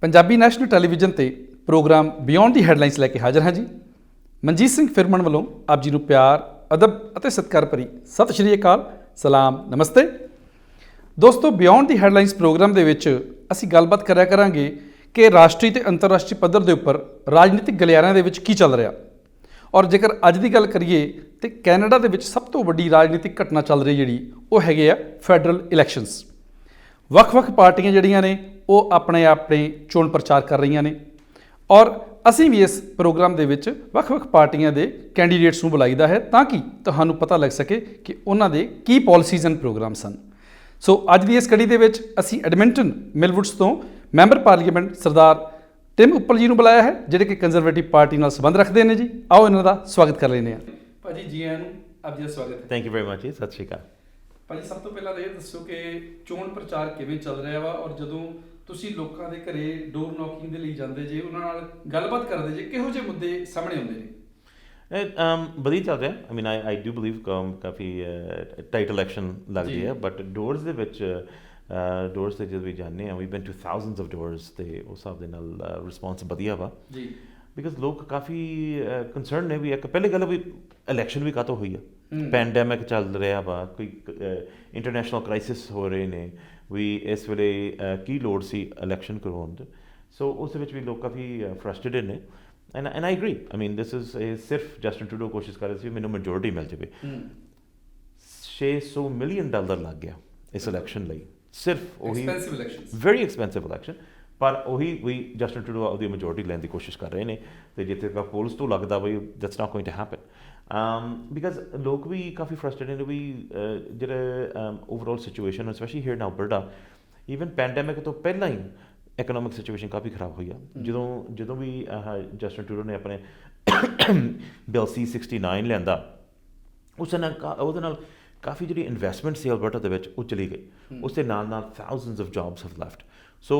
Punjabi national television ਤੇ programme beyond ਦੀ headlines ਲੈ ਕੇ ਹਾਜ਼ਰ ਹਾਂ ਜੀ। ਮਨਜੀਤ ਸਿੰਘ ਫਿਰਮਨ ਵੱਲੋਂ ਆਪ ਜੀ ਨੂੰ ਪਿਆਰ, ਅਦਬ ਅਤੇ ਸਤਿਕਾਰ ਭਰੀ ਸਤਿ ਸ਼੍ਰੀ ਅਕਾਲ, ਸਲਾਮ, ਨਮਸਤੇ। ਦੋਸਤੋ, ਬਿਯੋਂਡ ਦੀ ਹੈਡਲਾਈਨਸ ਪ੍ਰੋਗਰਾਮ ਦੇ ਵਿੱਚ ਅਸੀਂ ਗੱਲਬਾਤ ਕਰਿਆ ਕਰਾਂਗੇ ਕਿ ਰਾਸ਼ਟਰੀ ਤੇ ਅੰਤਰਰਾਸ਼ਟਰੀ ਪੱਧਰ ਦੇ ਉੱਪਰ ਰਾਜਨੀਤਿਕ ਗਲਿਆਰਿਆਂ ਦੇ ਵਿੱਚ ਕੀ ਚੱਲ ਰਿਹਾ। ਔਰ ਜੇਕਰ ਅੱਜ ਦੀ ਗੱਲ ਕਰੀਏ ਤਾਂ ਕੈਨੇਡਾ ਦੇ ਵਿੱਚ ਸਭ ਤੋਂ ਵੱਡੀ ਰਾਜਨੀਤਿਕ ਘਟਨਾ ਚੱਲ ਰਹੀ ਜਿਹੜੀ ਉਹ ਹੈਗੇ ਆ ਫੈਡਰਲ ਇਲੈਕਸ਼ਨਸ। ਵੱਖ-ਵੱਖ ਪਾਰਟੀਆਂ ਜਿਹੜੀਆਂ ਨੇ ਉਹ ਆਪਣੇ ਚੋਣ ਪ੍ਰਚਾਰ ਕਰ ਰਹੀਆਂ ਨੇ ਔਰ ਅਸੀਂ ਵੀ ਇਸ ਪ੍ਰੋਗਰਾਮ ਦੇ ਵਿੱਚ ਵੱਖ-ਵੱਖ ਪਾਰਟੀਆਂ ਦੇ ਕੈਂਡੀਡੇਟਸ ਨੂੰ ਬੁਲਾਈਦਾ ਹੈ ਤਾਂ ਕਿ ਤੁਹਾਨੂੰ ਪਤਾ ਲੱਗ ਸਕੇ ਕਿ ਉਹਨਾਂ ਦੇ ਕੀ ਪਾਲਿਸੀਜ਼ ਐਂਡ ਪ੍ਰੋਗਰਾਮ ਸਨ। ਸੋ ਅੱਜ ਦੀ ਇਸ ਕੜੀ ਦੇ ਵਿੱਚ ਅਸੀਂ ਐਡਮਿੰਟਨ ਮਿਲਵੁੱਡਸ ਤੋਂ ਮੈਂਬਰ ਪਾਰਲੀਮੈਂਟ ਸਰਦਾਰ ਟਿਮ ਉੱਪਲ ਜੀ ਨੂੰ ਬੁਲਾਇਆ ਹੈ, ਜਿਹੜੇ ਕਿ ਕੰਜ਼ਰਵੇਟਿਵ ਪਾਰਟੀ ਨਾਲ ਸੰਬੰਧ ਰੱਖਦੇ ਨੇ ਜੀ। ਆਓ ਇਹਨਾਂ ਦਾ ਸਵਾਗਤ ਕਰ ਲੈਂਦੇ ਹਾਂ। ਭਾਜੀ ਜੀ ਆਇਆਂ ਨੂੰ, ਆਪ ਜੀ ਦਾ ਸਵਾਗਤ ਹੈ। ਥੈਂਕ ਯੂ ਵੈਰੀ ਮਚ ਜੀ, ਸਤਿ ਸ਼੍ਰੀ ਅਕਾਲ। ਭਾਜੀ ਸਭ ਤੋਂ ਪਹਿਲਾਂ ਤਾਂ ਇਹ ਦੱਸੋ ਕਿ ਚੋਣ ਪ੍ਰਚਾਰ ਕਿਵੇਂ ਚੱਲ ਰਿਹਾ ਵਾ ਔਰ ਜਦੋਂ ਤੁਸੀਂ ਲੋਕਾਂ ਦੇ ਘਰੇ ਡੋਰ ਨੌਕਿੰਗ ਦੇ ਲਈ ਜਾਂਦੇ ਜੇ, ਉਹਨਾਂ ਨਾਲ ਗੱਲਬਾਤ ਕਰਦੇ ਜੇ, ਕਿਹੋ ਜਿਹੇ ਮੁੱਦੇ ਸਾਹਮਣੇ ਆਉਂਦੇ ਨੇ? ਵਧੀਆ ਚੱਲ ਰਿਹਾ। I mean I do believe ਕਾਫੀ ਟਾਈਟ ਇਲੈਕਸ਼ਨ ਲੱਗਦੀ ਹੈ, ਬਟ ਡੋਰਸ ਦੇ ਵਿੱਚ ਡੋਰਸ 'ਤੇ ਜਦੋਂ ਵੀ ਜਾਂਦੇ ਹਾਂ, we been to thousands of doors, ਅਤੇ ਉਸ ਹਿਸਾਬ ਦੇ ਨਾਲ ਰਿਸਪੌਂਸ ਵਧੀਆ ਵਾ ਜੀ। ਬਿਕਾਜ਼ ਲੋਕ ਕਾਫੀ ਕੰਸਰਨ ਨੇ ਵੀ। ਇੱਕ ਪਹਿਲੀ ਗੱਲ ਵੀ ਇਲੈਕਸ਼ਨ ਵੀ ਕਾਹਤੋਂ ਹੋਈ ਆ, ਪੈਂਡੈਮਿਕ ਚੱਲ ਰਿਹਾ ਵਾ, ਕੋਈ ਇੰਟਰਨੈਸ਼ਨਲ ਕ੍ਰਾਈਸਿਸ ਹੋ ਰਹੇ ਨੇ ਵੀ, ਇਸ ਵੇਲੇ ਕੀ ਲੋੜ ਸੀ ਇਲੈਕਸ਼ਨ ਕਰਵਾਉਣ ਦੀ। ਸੋ ਉਸ ਦੇ ਵਿੱਚ ਵੀ ਲੋਕ ਕਾਫੀ ਫਰਸਟ੍ਰੇਟਡ ਨੇ। And I agree. I mean this is ਸਿਰਫ ਜਸਟਿਨ ਟਰੂਡੋ ਕੋਸ਼ਿਸ਼ ਕਰ ਰਹੇ ਸੀ ਮੈਨੂੰ ਮੈਜੋਰਿਟੀ ਮਿਲ ਜਾਵੇ। $600 ਮਿਲੀਅਨ ਲੱਗ ਗਿਆ ਇਸ ਇਲੈਕਸ਼ਨ ਲਈ, ਸਿਰਫ ਉਹੀ ਵੈਰੀ ਐਕਸਪੈਂਸਿਵ ਇਲੈਕਸ਼ਨ। ਪਰ ਉਹੀ ਵੀ ਜਸਟਿਨ ਟਰੂਡੋ ਉਹਦੀ ਮੈਜੋਰਿਟੀ ਲੈਣ ਦੀ ਕੋਸ਼ਿਸ਼ ਕਰ ਰਹੇ ਨੇ, ਅਤੇ ਜਿੱਥੇ ਤੱਕ ਪੋਲਸ ਤੋਂ ਲੱਗਦਾ ਬਈ that's not going to happen. Because ਲੋਕ ਵੀ ਕਾਫੀ ਫਰਸਟ੍ਰੇਟਡ ਨੇ ਵੀ ਜਿਹੜਾ overall situation, specially here in Alberta, even pandemic ਤੋਂ ਪਹਿਲਾਂ ਹੀ ਇਕਨੋਮਿਕ ਸਿਚੁਏਸ਼ਨ ਕਾਫੀ ਖਰਾਬ ਹੋਈ ਆ। ਜਦੋਂ ਵੀ ਜਸਟਿਨ ਟਰੂਡੋ ਨੇ ਆਪਣੇ ਬਿੱਲ C-69 ਲਿਆਂਦਾ, ਉਹਦੇ ਨਾਲ ਕਾਫੀ ਜਿਹੜੀ ਇਨਵੈਸਟਮੈਂਟ ਸੀ ਅਲਬਰਟਾ ਦੇ ਵਿੱਚ ਉਹ ਚਲੀ ਗਈ। ਉਸ ਦੇ ਨਾਲ thousands of jobs have left. So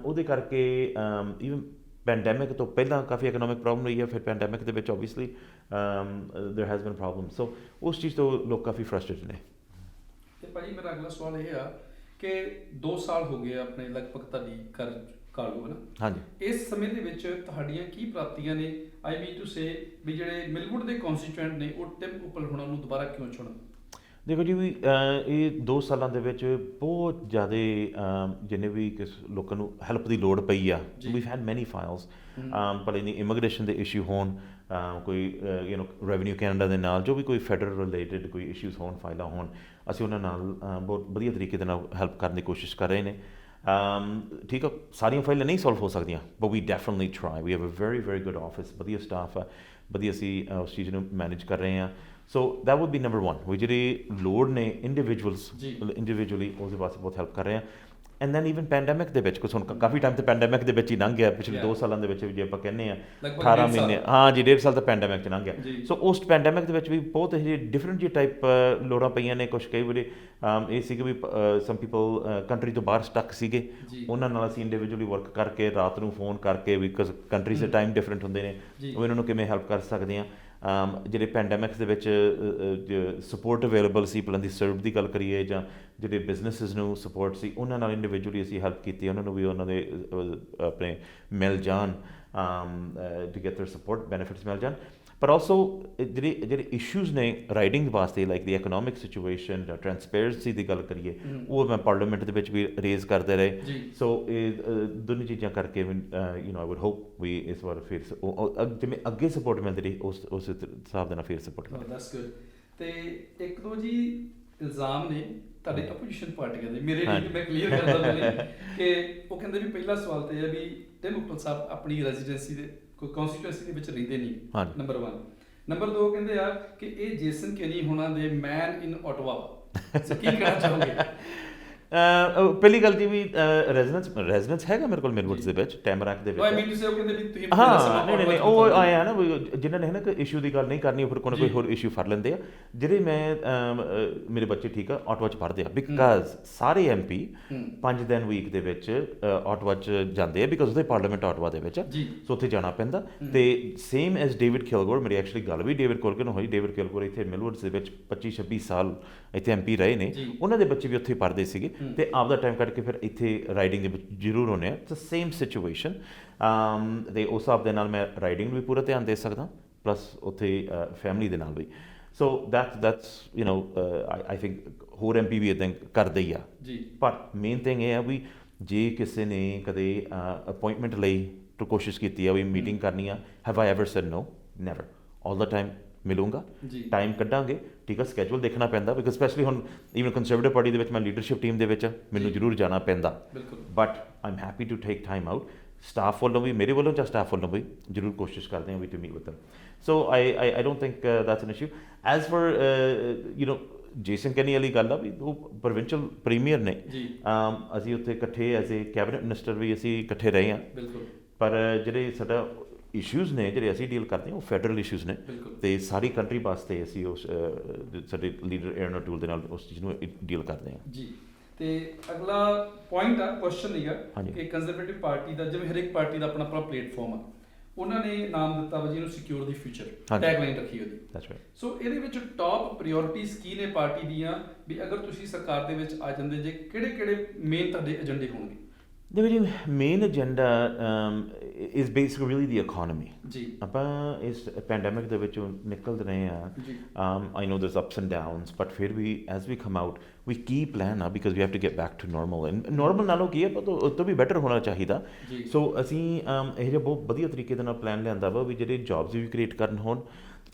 ਉਹਦੇ ਕਰਕੇ ਈਵਨ ਪੈਂਡੈਮਿਕ ਤੋਂ ਪਹਿਲਾਂ ਕਾਫੀ ਇਕਨੋਮਿਕ ਪ੍ਰੋਬਲਮ ਰਹੀ ਹੈ, ਫਿਰ ਪੈਂਡੈਮਿਕ ਦੇ ਵਿੱਚ obviously there has been problem. So ਉਸ ਚੀਜ਼ ਤੋਂ ਲੋਕ ਕਾਫੀ ਫਰਸਟ੍ਰੇਟਡ ਨੇ। ਅਤੇ ਭਾਅ ਜੀ ਮੇਰਾ ਅਗਲਾ ਸਵਾਲ ਇਹ ਆ ਕਿ 2 ਸਾਲ ਹੋ ਗਏ ਆਪਣੇ ਲਗਭਗ ਤੁਹਾਡੀ ਕਰ ਲਓ, ਹੈ ਨਾ? ਹਾਂਜੀ। ਇਸ ਸਮੇਂ ਦੇ ਵਿੱਚ ਤੁਹਾਡੀਆਂ ਕੀ ਪ੍ਰਾਪਤੀਆਂ ਨੇ? ਆਈ ਮੀਨ ਟੂ ਸੇ ਵੀ ਜਿਹੜੇ ਮਿਲਵੁੱਡ ਦੇ ਕੌਂਸਟੀਟਿਊਐਂਟ ਨੇ ਉਹ ਟਿਮ ਉੱਪਲ ਹੁਣਾਂ ਨੂੰ ਦੁਬਾਰਾ ਕਿਉਂ ਚੁਣਨ? ਦੇਖੋ ਜੀ, ਵੀ ਇਹ 2 ਸਾਲਾਂ ਦੇ ਵਿੱਚ ਬਹੁਤ ਜ਼ਿਆਦਾ ਜਿੰਨੇ ਵੀ ਲੋਕਾਂ ਨੂੰ ਹੈਲਪ ਦੀ ਲੋੜ ਪਈ ਆ, ਵੀ ਹੈਡ ਮੈਨੀ ਫਾਈਲਸ, ਪਰ ਇਹਨੀ ਇਮੀਗ੍ਰੇਸ਼ਨ ਦੇ ਇਸ਼ੂ ਹੋਣ, ਕੋਈ ਰੈਵਨਿਊ ਕੈਨੇਡਾ ਦੇ ਨਾਲ ਜੋ ਵੀ ਕੋਈ ਫੈਡਰਲ ਰਿਲੇਟਡ ਕੋਈ ਇਸ਼ੂਜ਼ ਹੋਣ, ਫਾਈਲਾਂ ਹੋਣ, ਅਸੀਂ ਉਹਨਾਂ ਨਾਲ ਬਹੁਤ ਵਧੀਆ ਤਰੀਕੇ ਦੇ ਨਾਲ ਹੈਲਪ ਕਰਨ ਦੀ ਕੋਸ਼ਿਸ਼ ਕਰ ਰਹੇ ਨੇ। ਠੀਕ ਆ, ਸਾਰੀਆਂ ਫਾਈਲਾਂ ਨਹੀਂ ਸੋਲਵ ਹੋ ਸਕਦੀਆਂ, but we definitely try. We have a very very good office, ਵਧੀਆ ਸਟਾਫ ਆ, ਵਧੀਆ ਅਸੀਂ ਉਸ ਚੀਜ਼ ਨੂੰ ਮੈਨੇਜ ਕਰ ਰਹੇ ਹਾਂ। So that wood B number 1। ਵੀ ਜਿਹੜੀ ਲੋੜ ਨੇ ਇੰਡੀਵਿਜੂਅਲੀ ਉਹਦੇ ਵਾਸਤੇ ਬਹੁਤ ਹੈਲਪ ਕਰ ਰਹੇ ਹਾਂ। ਐਂਡ ਦੈਨ ਈਵਨ ਪੈਂਡੈਮਿਕ ਦੇ ਵਿੱਚ, ਕੁਛ ਹੁਣ ਕਾਫੀ ਟਾਈਮ ਤਾਂ ਪੈਂਡੈਮਿਕ ਦੇ ਵਿੱਚ ਹੀ ਲੰਘ ਗਿਆ, ਪਿਛਲੇ 2 ਸਾਲਾਂ ਦੇ ਵਿੱਚ ਵੀ ਜੇ ਆਪਾਂ ਕਹਿੰਦੇ ਹਾਂ 18 ਮਹੀਨੇ, ਹਾਂ ਜੀ, 1.5 ਸਾਲ ਤਾਂ ਪੈਂਡੈਮਿਕ 'ਚ ਲੰਘ ਗਿਆ। ਸੋ ਉਸ ਪੈਂਡੈਮਿਕ ਦੇ ਵਿੱਚ ਵੀ ਬਹੁਤ ਇਹ ਡਿਫਰੈਂਟ ਜਿਹੀ ਟਾਈਪ ਲੋੜਾਂ ਪਈਆਂ ਨੇ। ਕੁਛ ਕਈ ਵਾਰੀ ਇਹ ਸੀਗੇ ਵੀ ਸਮ ਪੀਪਲ ਕੰਟਰੀ ਤੋਂ ਬਾਹਰ ਸਟੱਕ ਸੀਗੇ, ਉਹਨਾਂ ਨਾਲ ਅਸੀਂ ਇੰਡੀਵਿਜੂਅਲੀ ਵਰਕ ਕਰਕੇ, ਰਾਤ ਨੂੰ ਫੋਨ ਕਰਕੇ, ਵੀ ਕੰਟਰੀਜ਼ ਦੇ ਟਾਈਮ ਡਿਫਰੈਂਟ ਹੁੰਦੇ ਨੇ, ਉਹ ਇਹਨਾਂ ਨੂੰ ਕਿਵੇਂ ਹੈਲਪ ਕਰ ਸਕਦੇ ਹਾਂ। ਜਿਹੜੇ ਪੈਂਡੈਮਿਕਸ ਦੇ ਵਿੱਚ ਸਪੋਰਟ ਅਵੇਲੇਬਲ ਸੀ, ਪਹਿਲਾਂ ਦੀ ਸਰਵ ਦੀ ਗੱਲ ਕਰੀਏ, ਜਾਂ ਜਿਹੜੇ ਬਿਜ਼ਨਸਿਸ ਨੂੰ ਸਪੋਰਟ ਸੀ, ਉਹਨਾਂ ਨਾਲ ਇੰਡੀਵਿਜੂਅਲੀ ਅਸੀਂ ਹੈਲਪ ਕੀਤੀ, ਉਹਨਾਂ ਨੂੰ ਵੀ ਉਹਨਾਂ ਦੇ ਆਪਣੇ ਮਿਲ ਜਾਣ, to get their support benefits ਮਿਲ ਜਾਣ। ਪਰ ਆਲਸੋ ਜਿਹੜੇ ਇਸ਼ੂਜ਼ ਨੇ ਰਾਈਡਿੰਗ ਵਾਸਤੇ, ਲਾਈਕ ਦੀ ਇਕਨੋਮਿਕ ਸਿਚੁਏਸ਼ਨ ਜਾਂ ਟਰਾਂਸਪੇਰੈਂਸੀ ਦੀ ਗੱਲ ਕਰੀਏ, ਉਹ ਮੈਂ ਪਾਰਲੀਮੈਂਟ ਦੇ ਵਿੱਚ ਵੀ ਰੇਜ਼ ਕਰਦੇ ਰਹੇ। ਸੋ ਇਹ ਦੋਨੋਂ ਚੀਜ਼ਾਂ ਕਰਕੇ ਆਈ ਵੁੱਡ ਹੋਪ ਵੀ ਇਸ ਵਾਰ ਫਿਰ ਜਿਵੇਂ ਅੱਗੇ ਸਪੋਰਟ ਮਿਲਦੀ ਰਹੀ, ਉਸ ਹਿਸਾਬ ਦੇ ਨਾਲ ਫਿਰ ਸਪੋਰਟ ਮਿਲੇ। That's good. ਅਤੇ 1-2 ਜੀ ਇਲਜ਼ਾਮ ਨੇ ਤੁਹਾਡੇ ਆਪੋਜੀਸ਼ਨ ਪਾਰਟੀਆਂ ਦੇ, ਮੇਰੇ ਲਈ ਮੈਂ ਕਲੀਅਰ ਕਰਦਾ ਪਹਿਲੇ, ਕਿ ਉਹ ਕਹਿੰਦੇ ਵੀ ਪਹਿਲਾ ਸਵਾਲ ਤਾਂ ਇਹ ਹੈ ਵੀ ਟਿਮ ਉੱਪਲ ਸਾਹਿਬ ਆਪਣੀ ਰੈਜ਼ੀਡੈਂਸੀ ਦੇ ਕੋਈ ਕੌਂਸਟੀਟਿਊਐਂਸੀ ਦੇ ਵਿੱਚ ਰਹਿੰਦੇ ਨਹੀਂ, ਨੰਬਰ 1। ਨੰਬਰ 2 ਕਹਿੰਦੇ ਆ ਕਿ ਇਹ ਜੇਸਨ ਕੈਨੀ ਹੋਣਾ ਦੇ ਮੈਨ ਇਨ ਓਟਵਾ। ਸੋ ਕੀ ਕਹਿਣਾ ਚਾਹੋਗੇ? ਪਹਿਲੀ ਗੱਲ ਜੀ, ਵੀ ਰੈਜ਼ੀਡੈਂਸ ਹੈਗਾ ਮੇਰੇ ਕੋਲ ਮਿਲਵੁੱਡਸ ਦੇ ਵਿੱਚ, ਟੈਮਰਾਕ ਦੇ ਵਿੱਚ। ਹਾਂ, ਨਹੀਂ, ਉਹ ਆਏ ਆ ਨਾ ਜਿਨ੍ਹਾਂ ਨੇ ਹੈ ਨਾ ਕਿ ਇਸ਼ੂ ਦੀ ਗੱਲ ਨਹੀਂ ਕਰਨੀ, ਉਹ ਫਿਰ ਕੋਈ ਹੋਰ ਇਸ਼ੂ ਫੜ ਲੈਂਦੇ ਆ। ਜਿਹੜੇ ਮੇਰੇ ਬੱਚੇ ਠੀਕ ਆ ਓਟਵਾ 'ਚ ਪੜ੍ਹਦੇ ਆ, ਬਿਕਾਜ਼ ਸਾਰੇ MP 5 ਦਿਨ ਵੀਕ ਦੇ ਵਿੱਚ ਓਟਵਾ 'ਚ ਜਾਂਦੇ ਆ, ਬਿਕਾਜ਼ ਉਹਦੇ ਪਾਰਲੀਮੈਂਟ ਓਟਵਾ ਦੇ ਵਿੱਚ, ਸੋ ਉੱਥੇ ਜਾਣਾ ਪੈਂਦਾ। ਅਤੇ ਸੇਮ ਐਜ਼ ਡੇਵਿਡ ਕਿਲਗੋਰ, ਮੇਰੀ ਐਕਚੁਅਲੀ ਗੱਲ ਵੀ ਡੇਵਿਡ ਕਿਲਗੋਰ ਨਾਲ ਹੋਈ। ਡੇਵਿਡ ਕਿਲਗੋਰ ਇੱਥੇ ਮਿਲਵੁੱਡਸ ਦੇ ਵਿੱਚ 25-26 ਸਾਲ ਇੱਥੇ MP ਰਹੇ ਨੇ, ਉਹਨਾਂ ਦੇ ਬੱਚੇ ਵੀ ਉੱਥੇ ਪੜ੍ਹਦੇ ਸੀਗੇ। ਤੇ ਆਪਦਾ ਟਾਈਮ ਕੱਢ ਕੇ ਫਿਰ ਇੱਥੇ ਰਾਈਡਿੰਗ ਦੇ ਵਿੱਚ ਜ਼ਰੂਰ ਹੁੰਦੇ ਆ। ਇਟਸ ਸੇਮ ਸਿਚੁਏਸ਼ਨ ਤੇ ਉਸ ਹਿਸਾਬ ਦੇ ਨਾਲ ਮੈਂ ਰਾਈਡਿੰਗ ਨੂੰ ਵੀ ਪੂਰਾ ਧਿਆਨ ਦੇ ਸਕਦਾ, ਪਲੱਸ ਉੱਥੇ ਫੈਮਿਲੀ ਦੇ ਨਾਲ ਵੀ। ਸੋ that's you know I think ਹੋਰ MP ਵੀ ਇੱਦਾਂ ਕਰਦੇ ਹੀ ਆ ਜੀ। ਪਰ ਮੇਨ ਥਿੰਗ ਇਹ ਆ ਵੀ ਜੇ ਕਿਸੇ ਨੇ ਕਦੇ ਅਪਾਇੰਟਮੈਂਟ ਲਈ ਕੋਸ਼ਿਸ਼ ਕੀਤੀ ਆ ਵੀ ਮੀਟਿੰਗ ਕਰਨੀ ਆ, have I ever said no? Never. All the time ਮਿਲੂੰਗਾ, ਟਾਈਮ ਕੱਢਾਂਗੇ, ਠੀਕ ਆ। ਸਕੈਜੂਲ ਦੇਖਣਾ ਪੈਂਦਾ ਬਿਕਾਜ਼ ਸਪੈਸ਼ਲੀ ਹੁਣ ਈਵਨ ਕੰਜ਼ਰਵੇਟਿਵ ਪਾਰਟੀ ਦੇ ਵਿੱਚ ਮੈਂ ਲੀਡਰਸ਼ਿਪ ਟੀਮ ਦੇ ਵਿੱਚ ਮੈਨੂੰ ਜ਼ਰੂਰ ਜਾਣਾ ਪੈਂਦਾ, but I am happy to take time out. Staff ਵੱਲੋਂ ਵੀ, ਮੇਰੇ ਵੱਲੋਂ ਜਾਂ ਸਟਾਫ ਵੱਲੋਂ ਵੀ ਜ਼ਰੂਰ ਕੋਸ਼ਿਸ਼ ਕਰਦੇ ਹਾਂ ਵੀ to meet with them. So I don't think that's an issue. As for you know Jason Kenney ਵਾਲੀ ਗੱਲ ਆ ਵੀ ਉਹ ਪ੍ਰੋਵਿੰਸ਼ੀਅਲ ਪ੍ਰੀਮੀਅਰ ਨੇ, ਅਸੀਂ ਉੱਥੇ ਇਕੱਠੇ ਐਜ਼ ਏ ਕੈਬਨਿਟ ਮਿਨਿਸਟਰ ਵੀ ਅਸੀਂ ਇਕੱਠੇ ਰਹੇ ਹਾਂ, ਪਰ ਜਿਹੜੇ ਸਾਡਾ ਇਸ਼ੂਜ਼ ਨੇ ਜਿਹੜੇ ਅਸੀਂ ਡੀਲ ਕਰਦੇ ਹਾਂ ਉਹ ਫੈਡਰਲ ਇਸ਼ੂਜ਼ ਨੇ, ਤੇ ਸਾਰੀ ਕੰਟਰੀ ਵਾਸਤੇ ਅਸੀਂ ਉਸ ਸਾਡੇ ਲੀਡਰ ਏਰਨ ਓਟੂਲ ਦੇ ਨਾਲ ਉਸ ਚੀਜ਼ ਨੂੰ ਡੀਲ ਕਰਦੇ ਹਾਂ ਜੀ। ਤੇ ਅਗਲਾ ਪੁਆਇੰਟ ਆ, ਕੁਐਸਚਨ ਹੈਗਾ ਕਿ ਕੰਜ਼ਰਵੇਟਿਵ ਪਾਰਟੀ ਦਾ, ਜਿਵੇਂ ਹਰ ਇੱਕ ਪਾਰਟੀ ਦਾ ਆਪਣਾ ਪਲੇਟਫਾਰਮ ਆ, ਉਹਨਾਂ ਨੇ ਨਾਮ ਦਿੱਤਾ ਵਾ ਜੀ ਇਹਨੂੰ ਸਿਕਿਉਰ ਦੀ ਫਿਊਚਰ, ਟੈਗਲਾਈਨ ਰੱਖੀ ਉਹਦੀ। That's right. ਸੋ ਇਹਦੇ ਵਿੱਚ ਟਾਪ ਪ੍ਰਾਇੋਰਟੀਜ਼ ਕੀ ਨੇ ਪਾਰਟੀ ਦੀਆਂ ਵੀ ਅਗਰ ਤੁਸੀਂ ਸਰਕਾਰ ਦੇ ਵਿੱਚ ਆ ਜਾਂਦੇ ਜੇ, ਕਿਹੜੇ ਮੇਨ ਤੁਹਾਡੇ ਏਜੰਡੇ ਹੋਣਗੇ? ਦੇਖੋ ਜੀ, main agenda is basically really the economy ਜੀ। ਆਪਾਂ ਇਸ ਪੈਂਡੈਮਿਕ ਦੇ ਵਿੱਚੋਂ ਨਿਕਲ ਰਹੇ ਹਾਂ। ਆਈ ਨੋ ਦਰਸ ਅਪਸ ਐਂਡ ਡਾਊਨਸ, ਬਟ ਫਿਰ ਵੀ ਐਜ਼ ਵੀ ਕਮ ਆਊਟ ਵੀ ਕੀ ਪਲਾਨ ਆ, because we have to get back to normal, and normal ਨਾਲੋਂ ਕੀ ਹੈ ਉਸ ਤੋਂ ਵੀ ਬੈਟਰ ਹੋਣਾ ਚਾਹੀਦਾ। ਸੋ ਅਸੀਂ ਇਹ ਜਿਹਾ ਬਹੁਤ ਵਧੀਆ ਤਰੀਕੇ ਦੇ ਨਾਲ ਪਲਾਨ ਲਿਆਂਦਾ ਵਾ ਵੀ ਜਿਹੜੇ ਜੌਬਸ ਵੀ ਕ੍ਰੀਏਟ ਕਰਨ ਹੋਣ,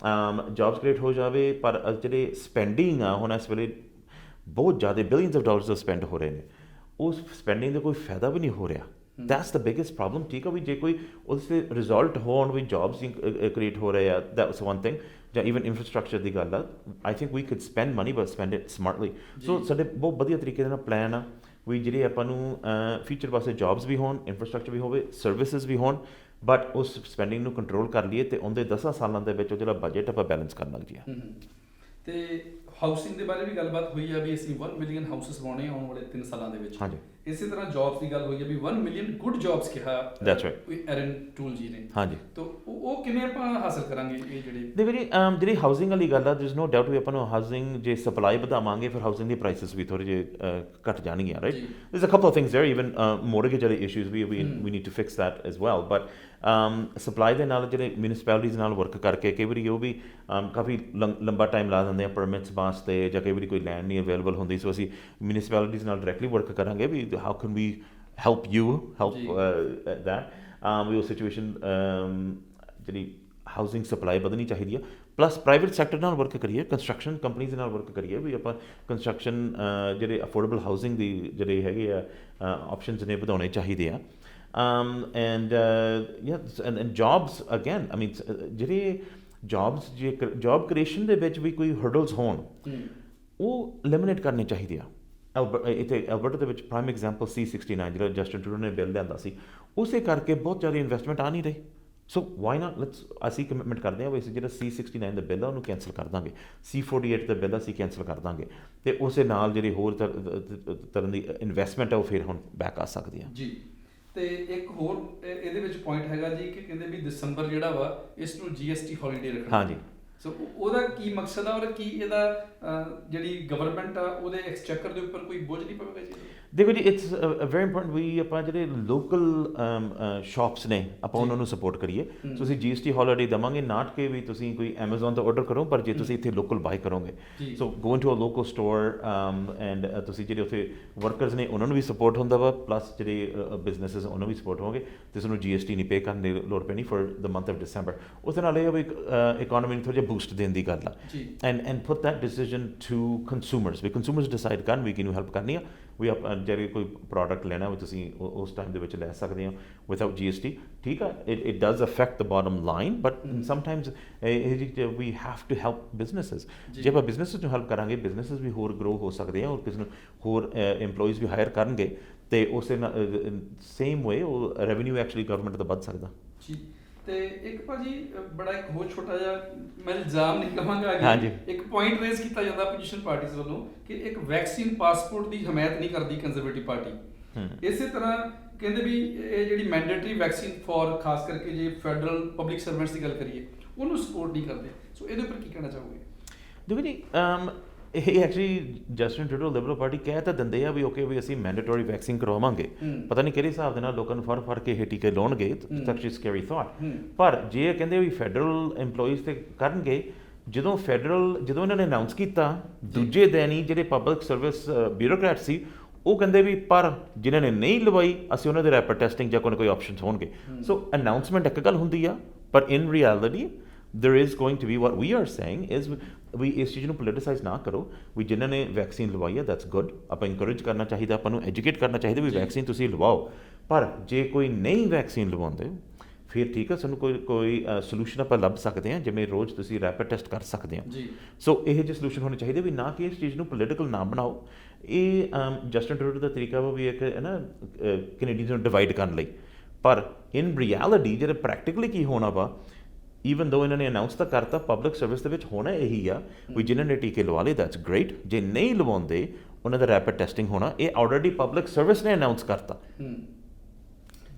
ਜੌਬਸ ਕ੍ਰੀਏਟ ਹੋ ਜਾਵੇ, ਪਰ ਜਿਹੜੇ ਸਪੈਂਡਿੰਗ ਆ ਹੁਣ ਇਸ ਵੇਲੇ ਬਹੁਤ ਜ਼ਿਆਦਾ ਬਿਲੀਅਨਸ ਆਫ ਡਾਲਰਸ ਸਪੈਂਡ ਹੋ ਰਹੇ ਨੇ, ਉਸ ਸਪੈਂਡਿੰਗ ਦਾ ਕੋਈ ਫਾਇਦਾ ਵੀ ਨਹੀਂ ਹੋ ਰਿਹਾ। ਦੈਟਸ ਦ ਬਿਗੇਸਟ ਪ੍ਰੋਬਲਮ, ਠੀਕ ਆ। ਵੀ ਜੇ ਕੋਈ ਉਸ ਦੇ ਰਿਜ਼ਲਟ ਹੋਣ ਵੀ ਜੌਬਸ ਕ੍ਰੀਏਟ ਹੋ ਰਹੇ ਆ, ਦੈਟਸ ਵਨ ਥਿੰਗ। ਜਾਂ ਈਵਨ ਇਨਫਰਾਸਟਰਕਚਰ ਦੀ ਗੱਲ ਆ, I think we could spend money but spend it smartly. So ਸਾਡੇ ਬਹੁਤ ਵਧੀਆ ਤਰੀਕੇ ਦੇ ਨਾਲ ਪਲਾਨ ਆ ਵੀ ਜਿਹੜੇ ਆਪਾਂ ਨੂੰ ਫਿਊਚਰ ਵਾਸਤੇ ਜੌਬਸ ਵੀ ਹੋਣ, ਇਨਫਰਾਸਟਰਕਚਰ ਵੀ ਹੋਵੇ, ਸਰਵਿਸਿਜ਼ ਵੀ ਹੋਣ, ਬਟ ਉਸ ਸਪੈਂਡਿੰਗ ਨੂੰ ਕੰਟਰੋਲ ਕਰ ਲਈਏ ਤੇ ਉਹਦੇ 10 ਸਾਲਾਂ ਦੇ ਵਿੱਚ ਉਹ ਜਿਹੜਾ ਬਜਟ ਆਪਾਂ ਬੈਲੈਂਸ ਕਰਨ ਲੱਗ ਜਾਈਏ। ਤੇ ਹਾਊਸਿੰਗ ਦੇ ਬਾਰੇ ਵੀ ਗੱਲਬਾਤ ਹੋਈ ਆ ਵੀ ਅਸੀਂ 1 ਮਿਲੀਅਨ ਹਾਊਸਿਸ ਬਣਾਉਣੇ ਆਉਣ ਵਾਲੇ 3 ਸਾਲਾਂ ਦੇ ਵਿੱਚ। ਹਾਂਜੀ। ਇਸੇ ਤਰ੍ਹਾਂ ਜੌਬਸ ਦੀ ਗੱਲ ਹੋਈ ਆ ਵੀ 1 ਮਿਲੀਅਨ ਗੁੱਡ ਜੌਬਸ ਕਿਹਾ ਐਰਨ ਟੂਲ ਜੀ ਨੇ। ਹਾਂਜੀ। ਤਾਂ ਉਹ ਕਿਵੇਂ ਆਪਾਂ ਹਾਸਲ ਕਰਾਂਗੇ ਇਹ ਜਿਹੜੇ? ਦੇਖੋ ਜੀ, ਜਿਹੜੀ ਹਾਊਸਿੰਗ ਵਾਲੀ ਗੱਲ ਆ, ਦੇयर इज नो ਡਾਊਟ ਵੀ ਆਪਾਂ ਨੂੰ ਹਾਊਸਿੰਗ ਜੇ ਸਪਲਾਈ ਵਧਾਵਾਂਗੇ ਫਿਰ ਹਾਊਸਿੰਗ ਦੀ ਪ੍ਰਾਈਸਿਸ ਵੀ ਥੋੜ੍ਹੇ ਜਿਹੇ ਘੱਟ ਜਾਣਗੀਆਂ, right. There is a couple of things there, even mortgage ਵਾਲੇ issues we need to fix that as well, but supply ਦੇ ਨਾਲ ਜਿਹੜੇ ਮਿਊਨਿਸਪੈਲਿਟੀਜ਼ ਨਾਲ ਵਰਕ ਕਰਕੇ ਕਈ ਵਾਰੀ ਉਹ ਵੀ ਕਾਫੀ ਲੰਬਾ ਟਾਈਮ ਲਾ ਦਿੰਦੇ ਆ ਪਰਮਿਟਸ ਵਾਸਤੇ, ਜਾਂ ਕਈ ਵਾਰੀ ਕੋਈ ਲੈਂਡ ਨਹੀਂ ਅਵੇਲੇਬਲ ਹੁੰਦੀ। ਸੋ ਅਸੀਂ ਮਿਊਨਿਸਪੈਲਿਟੀਜ਼ ਨਾਲ ਡਾਇਰੈਕਟਲੀ ਵਰਕ ਕਰਾਂਗੇ ਵੀ how can we help you help that ਵੀ ਉਹ ਸਿਚੁਏਸ਼ਨ ਜਿਹੜੀ ਹਾਊਸਿੰਗ ਸਪਲਾਈ ਵਧਣੀ ਚਾਹੀਦੀ ਆ। ਪਲੱਸ ਪ੍ਰਾਈਵੇਟ ਸੈਕਟਰ ਨਾਲ ਵਰਕ ਕਰੀਏ, ਕੰਸਟਰਕਸ਼ਨ ਕੰਪਨੀਜ਼ ਨਾਲ ਵਰਕ ਕਰੀਏ ਵੀ ਆਪਾਂ ਕੰਸਟਰਕਸ਼ਨ ਜਿਹੜੇ ਅਫੋਰਡੇਬਲ ਹਾਊਸਿੰਗ ਦੀ ਜਿਹੜੇ ਹੈਗੇ ਆ ਆਪਸ਼ਨਸ ਨੇ ਵਧਾਉਣੇ ਚਾਹੀਦੇ ਆ। ਐਂਡ ਐਂਡ ਜੌਬਸ ਅਗੇਨ, ਆਈ ਮੀਨ ਜਿਹੜੇ ਜੌਬਸ ਜੇ ਜੌਬ ਕ੍ਰੀਏਸ਼ਨ ਦੇ ਵਿੱਚ ਵੀ ਕੋਈ ਹਰਡਲਸ ਹੋਣ ਉਹ ਐਲੀਮੀਨੇਟ ਕਰਨੇ ਚਾਹੀਦੇ ਆ। ਇੱਥੇ ਐਲਬਰਟਾ ਦੇ ਵਿੱਚ ਪ੍ਰਾਈਮ ਐਗਜ਼ਾਮਪਲ C69 ਜਿਹੜਾ ਜਸਟਿਨ ਟਰੂਡੋ ਨੇ ਬਿੱਲ ਲਿਆਂਦਾ ਸੀ, ਉਸੇ ਕਰਕੇ ਬਹੁਤ ਜ਼ਿਆਦਾ ਇਨਵੈਸਟਮੈਂਟ ਆ ਨਹੀਂ ਰਹੀ। ਸੋ ਵਾਈ ਨਾਟ, ਲੈਟਸ ਅਸੀਂ ਕਮਿਟਮੈਂਟ ਕਰਦੇ ਹਾਂ ਵੀ ਅਸੀਂ ਜਿਹੜਾ C69 ਦਾ ਬਿੱਲ ਆ ਉਹਨੂੰ ਕੈਂਸਲ ਕਰ ਦਾਂਗੇ, C48 ਦਾ ਬਿੱਲ ਅਸੀਂ ਕੈਂਸਲ ਕਰ ਦਾਂਗੇ, ਅਤੇ ਉਸੇ ਨਾਲ ਜਿਹੜੀ ਹੋਰ ਤਰ੍ਹਾਂ ਦੀ ਇਨਵੈਸਟਮੈਂਟ ਆ ਉਹ ਫਿਰ ਹੁਣ ਬੈਕ ਆ ਸਕਦੀ ਆ ਜੀ। ਤੇ ਇੱਕ ਹੋਰ ਇਹਦੇ ਵਿੱਚ ਪੁਆਇੰਟ ਹੈਗਾ ਜੀ ਕਿ ਕਹਿੰਦੇ ਵੀ ਦਸੰਬਰ ਜਿਹੜਾ ਵਾ ਇਸ ਨੂੰ GST ਹੌਲੀਡੇ ਰੱਖਣਾ। ਹਾਂਜੀ। ਸੋ ਉਹਦਾ ਕੀ ਮਕਸਦ ਆ ਔਰ ਕੀ ਇਹਦਾ ਜਿਹੜੀ ਗਵਰਨਮੈਂਟ ਆ ਉਹਦੇ ਐਕਸਚੈਕਰ ਦੇ ਉੱਪਰ ਕੋਈ ਬੋਝ ਨਹੀਂ ਪਵੇਗਾ ਜੀ? ਦੇਖੋ ਜੀ, ਇਟਸ ਵੈਰੀ ਇੰਪੋਰਟੈਂਟ ਵੀ ਆਪਾਂ ਜਿਹੜੇ ਲੋਕਲ ਸ਼ਾਪਸ ਨੇ ਆਪਾਂ ਉਹਨਾਂ ਨੂੰ ਸਪੋਰਟ ਕਰੀਏ। ਸੋ ਅਸੀਂ GST ਹੌਲੀਡੇ ਦੇਵਾਂਗੇ, ਨਾਟ ਕਿ ਵੀ ਤੁਸੀਂ ਕੋਈ Amazon ਤੋਂ ਆਰਡਰ ਕਰੋ, ਪਰ ਜੇ ਤੁਸੀਂ ਇੱਥੇ ਲੋਕਲ ਬਾਈ ਕਰੋਗੇ, so go into a local store and ਤੁਸੀਂ ਜਿਹੜੇ ਉੱਥੇ ਵਰਕਰਸ ਨੇ ਉਹਨਾਂ ਨੂੰ ਵੀ ਸਪੋਰਟ ਹੁੰਦਾ ਵਾ, ਪਲੱਸ ਜਿਹੜੇ ਬਿਜ਼ਨੈਸਿਸ ਉਹਨਾਂ ਨੂੰ ਵੀ ਸਪੋਰਟ ਹੋਣਗੇ, ਤੇ ਤੁਹਾਨੂੰ GST ਨਹੀਂ ਪੇ ਕਰਨ ਦੀ ਲੋੜ ਪੈਣੀ for the month of December. ਉਸ ਦੇ ਨਾਲ ਇਹ ਵੀ ਇਕੋਨਮੀ ਨੂੰ ਥੋੜ੍ਹਾ ਜਿਹਾ ਬੂਸਟ ਦੇਣ ਦੀ ਗੱਲ ਆ, and put that decision to consumers, ਵੀ ਕੰਜ਼ਿਊਮਰਸ ਡਿਸਾਈਡ ਕਰਨ ਵੀ ਕਿਹਨੂੰ ਹੈਲਪ ਕਰਨੀ ਆ। ਵੀ ਆਪਾਂ ਜਿਹੜੇ ਕੋਈ ਪ੍ਰੋਡਕਟ ਲੈਣਾ ਵੀ ਤੁਸੀਂ ਉਸ ਟਾਈਮ ਦੇ ਵਿੱਚ ਲੈ ਸਕਦੇ ਹੋ ਵਿਦਆਊਟ GST, ਠੀਕ ਆ। It does affect the bottom line, but sometimes we have to help businesses. ਜੇ ਆਪਾਂ ਬਿਜ਼ਨੈਸਿਸ ਨੂੰ ਹੈਲਪ ਕਰਾਂਗੇ, ਬਿਜ਼ਨੈਸਿਸ ਵੀ ਹੋਰ ਗਰੋ ਹੋ ਸਕਦੇ ਆ ਔਰ ਕਿਸੇ ਨੂੰ ਹੋਰ EMPLOYEES ਵੀ ਹਾਇਰ ਕਰਨਗੇ, ਅਤੇ ਉਸੇ ਨਾਲ ਸੇਮ ਵੇ ਉਹ ਰੈਵਨਿਊ ਐਕਚੁਅਲੀ ਗਵਰਨਮੈਂਟ ਦਾ ਵੱਧ ਸਕਦਾ ਜੀ। ਤੇ ਇੱਕ ਭਾਜੀ ਬੜਾ ਇੱਕ ਹੋਰ ਛੋਟਾ ਜਿਹਾ ਮੈਂ ਇਲਜ਼ਾਮ ਨਹੀਂ ਕਹਾਂਗਾ, ਇੱਕ ਪੁਆਇੰਟ ਰੇਜ਼ ਕੀਤਾ ਜਾਂਦਾ ਆਪੋਜੀਸ਼ਨ ਪਾਰਟੀਜ਼ ਵੱਲੋਂ ਕਿ ਇੱਕ ਵੈਕਸੀਨ ਪਾਸਪੋਰਟ ਦੀ ਹਮਾਇਤ ਨਹੀਂ ਕਰਦੀ ਕੰਜ਼ਰਵੇਟਿਵ ਪਾਰਟੀ। ਇਸੇ ਤਰ੍ਹਾਂ ਕਹਿੰਦੇ ਵੀ ਇਹ ਜਿਹੜੀ ਮੈਂਡੇਟਰੀ ਵੈਕਸੀਨ ਫॉर ਖਾਸ ਕਰਕੇ ਜੇ ਫੈਡਰਲ ਪਬਲਿਕ ਸਰਵੈਂਟਸ ਦੀ ਗੱਲ ਕਰੀਏ ਉਹਨੂੰ ਸਪੋਰਟ ਨਹੀਂ ਕਰਦੇ। ਸੋ ਇਹਦੇ ਉੱਪਰ ਕੀ ਕਹਿਣਾ ਚਾਹੋਗੇ? ਦੇਖੋ ਜੀ, ਇਹ actually Justin Trudeau Liberal party ਕਹਿ ਤਾਂ ਦਿੰਦੇ ਆ ਵੀ ਓਕੇ ਵੀ ਅਸੀਂ ਮੈਂਡੇਟਰੀ ਵੈਕਸੀਨ ਕਰਵਾਵਾਂਗੇ, ਪਤਾ ਨਹੀਂ ਕਿਹੜੇ ਹਿਸਾਬ ਦੇ ਨਾਲ ਲੋਕਾਂ ਨੂੰ ਫੜ ਕੇ ਇਹ ਟੀਕੇ ਲਾਉਣਗੇ, ਐਕਚੁਅਲੀ ਸਕੈਰੀ ਥਾਟ। ਪਰ ਜੇ ਇਹ ਕਹਿੰਦੇ ਵੀ ਫੈਡਰਲ EMPLOYEES ਤੇ ਕਰਨਗੇ, ਜਦੋਂ ਇਹਨਾਂ ਨੇ ਅਨਾਉਂਸ ਕੀਤਾ ਦੂਜੇ ਦਿਨ ਹੀ ਜਿਹੜੇ ਪਬਲਿਕ ਸਰਵਿਸ ਬਿਊਰੋਕਰੈਟ ਸੀ ਉਹ ਕਹਿੰਦੇ ਵੀ ਪਰ ਜਿਨ੍ਹਾਂ ਨੇ ਨਹੀਂ ਲਵਾਈ ਅਸੀਂ ਉਹਨਾਂ ਦੇ ਰੈਪਿਡ ਟੈਸਟਿੰਗ ਜਾਂ ਕੋਈ ਆਪਸ਼ਨਸ ਹੋਣਗੇ। ਸੋ ਅਨਾਉਂਸਮੈਂਟ ਇੱਕ ਗੱਲ ਹੁੰਦੀ ਆ, ਪਰ ਇਨ reality there is going to be, what we are saying is ਵੀ ਇਸ ਚੀਜ਼ ਨੂੰ ਪੋਲੀਟੀਸਾਈਜ਼ ਨਾ ਕਰੋ, ਵੀ ਜਿਨ੍ਹਾਂ ਨੇ ਵੈਕਸੀਨ ਲਵਾਈ ਹੈ ਦੈਟਸ ਗੁੱਡ, ਆਪਾਂ ਇਨਕਰੇਜ ਕਰਨਾ ਚਾਹੀਦਾ, ਆਪਾਂ ਨੂੰ ਐਜੂਕੇਟ ਕਰਨਾ ਚਾਹੀਦਾ ਵੀ ਵੈਕਸੀਨ ਤੁਸੀਂ ਲਵਾਓ। ਪਰ ਜੇ ਕੋਈ ਨਹੀਂ ਵੈਕਸੀਨ ਲਵਾਉਂਦੇ ਫਿਰ ਠੀਕ ਹੈ, ਸਾਨੂੰ ਕੋਈ ਸੋਲੂਸ਼ਨ ਆਪਾਂ ਲੱਭ ਸਕਦੇ ਹਾਂ, ਜਿਵੇਂ ਰੋਜ਼ ਤੁਸੀਂ ਰੈਪਿਡ ਟੈਸਟ ਕਰ ਸਕਦੇ ਹੋ। ਸੋ ਇਹ ਜਿਹੇ ਸੋਲੂਸ਼ਨ ਹੋਣੇ ਚਾਹੀਦੇ, ਵੀ ਨਾ ਕਿ ਇਸ ਚੀਜ਼ ਨੂੰ ਪੋਲੀਟੀਕਲ ਨਾ ਬਣਾਓ। ਇਹ ਜਸਟਿਨ ਟਰੂਡੋ ਦਾ ਤਰੀਕਾ ਵਾ ਵੀ ਇੱਕ ਹੈ ਨਾ ਕੈਨੇਡੀਅਨਸ ਨੂੰ ਡਿਵਾਈਡ ਕਰਨ ਲਈ, ਪਰ ਇਨ ਰਿਐਲਿਟੀ ਜਿਹੜਾ ਪ੍ਰੈਕਟੀਕਲੀ ਕੀ ਹੋਣਾ ਵਾ, ਈਵਨ ਦੋ ਇਹਨਾਂ ਨੇ ਅਨਾਉਂਸ ਤਾਂ ਕਰਤਾ ਪਬਲਿਕ ਸਰਵਿਸ ਦੇ ਵਿੱਚ ਹੋਣਾ ਇਹੀ ਆ ਵੀ ਜਿਨ੍ਹਾਂ ਨੇ ਟੀਕੇ ਲਵਾ ਲਏ ਦੈਟਸ ਗ੍ਰੇਟ, ਜੇ ਨਹੀਂ ਲਵਾਉਂਦੇ ਉਹਨਾਂ ਦਾ ਰੈਪਿਡ ਟੈਸਟਿੰਗ ਹੋਣਾ, ਇਹ ਆਲਰੇਡੀ ਪਬਲਿਕ ਸਰਵਿਸ ਨੇ ਅਨਾਉਂਸ ਕਰਤਾ।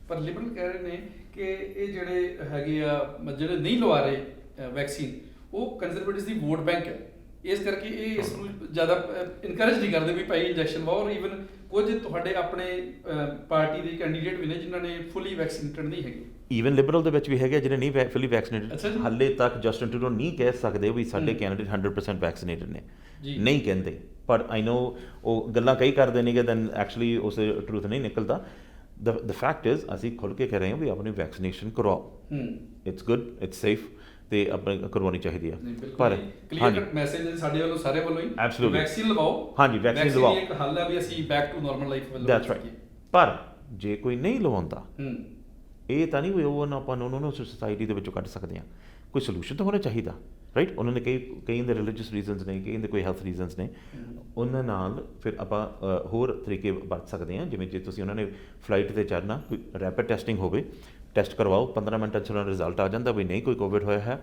ਪਰ ਲਿਬਰਲ ਕਹਿ ਰਹੇ ਨੇ ਕਿ ਇਹ ਜਿਹੜੇ ਹੈਗੇ ਆ ਜਿਹੜੇ ਨਹੀਂ ਲਵਾ ਰਹੇ ਵੈਕਸੀਨ ਉਹ ਕੰਜ਼ਰਵੇਟਿਵਸ ਦੀ ਵੋਟ ਬੈਂਕ ਹੈ, ਇਸ ਕਰਕੇ ਇਹ ਇਸ ਨੂੰ ਜ਼ਿਆਦਾ ਇਨਕਰੇਜ ਨਹੀਂ ਕਰਦੇ ਵੀ ਭਾਈ ਇੰਜੈਕਸ਼ਨ ਲਵਾਓ। ਔਰ ਈਵਨ ਕੁਝ ਤੁਹਾਡੇ ਆਪਣੇ ਪਾਰਟੀ ਦੇ ਕੈਂਡੀਡੇਟ ਵੀ ਨੇ ਜਿਨ੍ਹਾਂ ਨੇ ਫੁੱਲੀ ਵੈਕਸੀਨੇਟਡ ਨਹੀਂ ਹੈਗੇ। ਈਵਨ ਲਿਬਰਲ ਦੇ ਵਿੱਚ ਵੀ ਹੈਗੇ ਜਿਹੜੇ ਨਹੀਂ ਫੁੱਲੀ ਵੈਕਸੀਨੇਟਡ। ਹਾਲੇ ਤੱਕ ਜਸਟਿਨ ਟਰੂਡੋ ਨਹੀਂ ਕਹਿ ਸਕਦੇ ਵੀ ਸਾਡੇ ਕੈਂਡੀਡੇਟ 100% ਵੈਕਸੀਨੇਟਡ ਨੇ, ਨਹੀਂ ਕਹਿੰਦੇ। ਪਰ ਆਈ ਨੋ ਉਹ ਗੱਲਾਂ ਕਈ ਕਰਦੇ ਨੇਗੇ, ਦੈਨ ਐਕਚੁਅਲੀ ਉਸ ਟਰੂਥ ਨਹੀਂ ਨਿਕਲਦਾ। ਦ ਫੈਕਟ ਇਜ਼ ਅਸੀਂ ਖੁੱਲ੍ਹ ਕੇ ਕਹਿ ਰਹੇ ਹਾਂ ਵੀ ਆਪਣੀ ਵੈਕਸੀਨੇਸ਼ਨ ਕਰਵਾਓ, ਇਟਸ ਗੁੱਡ, ਇਟਸ ਸੇਫ, ਤੇ ਆਪਣੇ ਕਰਵਾਉਣੀ ਚਾਹੀਦੀ ਆ। ਪਰ ਕਲੀਅਰ ਮੈਸੇਜ ਸਾਡੇ ਵੱਲੋਂ ਸਾਰੇ ਵੱਲੋਂ ਹੀ ਐਬਸੋਲੂਟਲੀ ਵੈਕਸੀਨ ਲਵਾਓ। ਹਾਂਜੀ ਵੈਕਸੀਨ ਲਵਾਓ, ਇੱਕ ਹੱਲ ਹੈ ਵੀ ਅਸੀਂ ਬੈਕ ਟੂ ਨਾਰਮਲ ਲਾਈਫ ਵੱਲ। That's right. ਪਰ ਜੇ ਕੋਈ ਨਹੀਂ ਲਵਾਉਂਦਾ ਇਹ ਤਾਂ ਨਹੀਂ ਵੀ ਉਹ ਆਪਾਂ ਨੂੰ ਸੋਸਾਇਟੀ ਦੇ ਵਿੱਚੋਂ ਕੱਢ ਸਕਦੇ ਹਾਂ, ਕੋਈ ਸੋਲੂਸ਼ਨ ਤਾਂ ਹੋਣਾ ਚਾਹੀਦਾ, ਰਾਈਟ। ਉਹਨਾਂ ਨੇ ਕਈ ਦੇ ਰਿਲੀਜੀਅਸ ਰੀਜ਼ਨਸ ਨੇ, ਕਈ ਦੇ ਕੋਈ ਹੈਲਥ ਰੀਜ਼ਨਸ ਨੇ, ਉਹਨਾਂ ਨਾਲ ਫਿਰ ਆਪਾਂ ਹੋਰ ਤਰੀਕੇ ਵਰਤ ਸਕਦੇ ਹਾਂ। ਜਿਵੇਂ ਜੇ ਤੁਸੀਂ ਉਹਨਾਂ ਨੇ ਫਲਾਈਟ 'ਤੇ ਚੜ੍ਹਨਾ, ਕੋਈ ਰੈਪਿਡ ਟੈਸਟਿੰਗ ਹੋਵੇ, ਟੈਸਟ ਕਰਵਾਓ, 15 ਮਿੰਟਾਂ 'ਚ ਉਹਨਾਂ ਦਾ ਰਿਜ਼ਲਟ ਆ ਜਾਂਦਾ ਵੀ ਨਹੀਂ ਕੋਈ ਕੋਵਿਡ ਹੋਇਆ ਹੈ,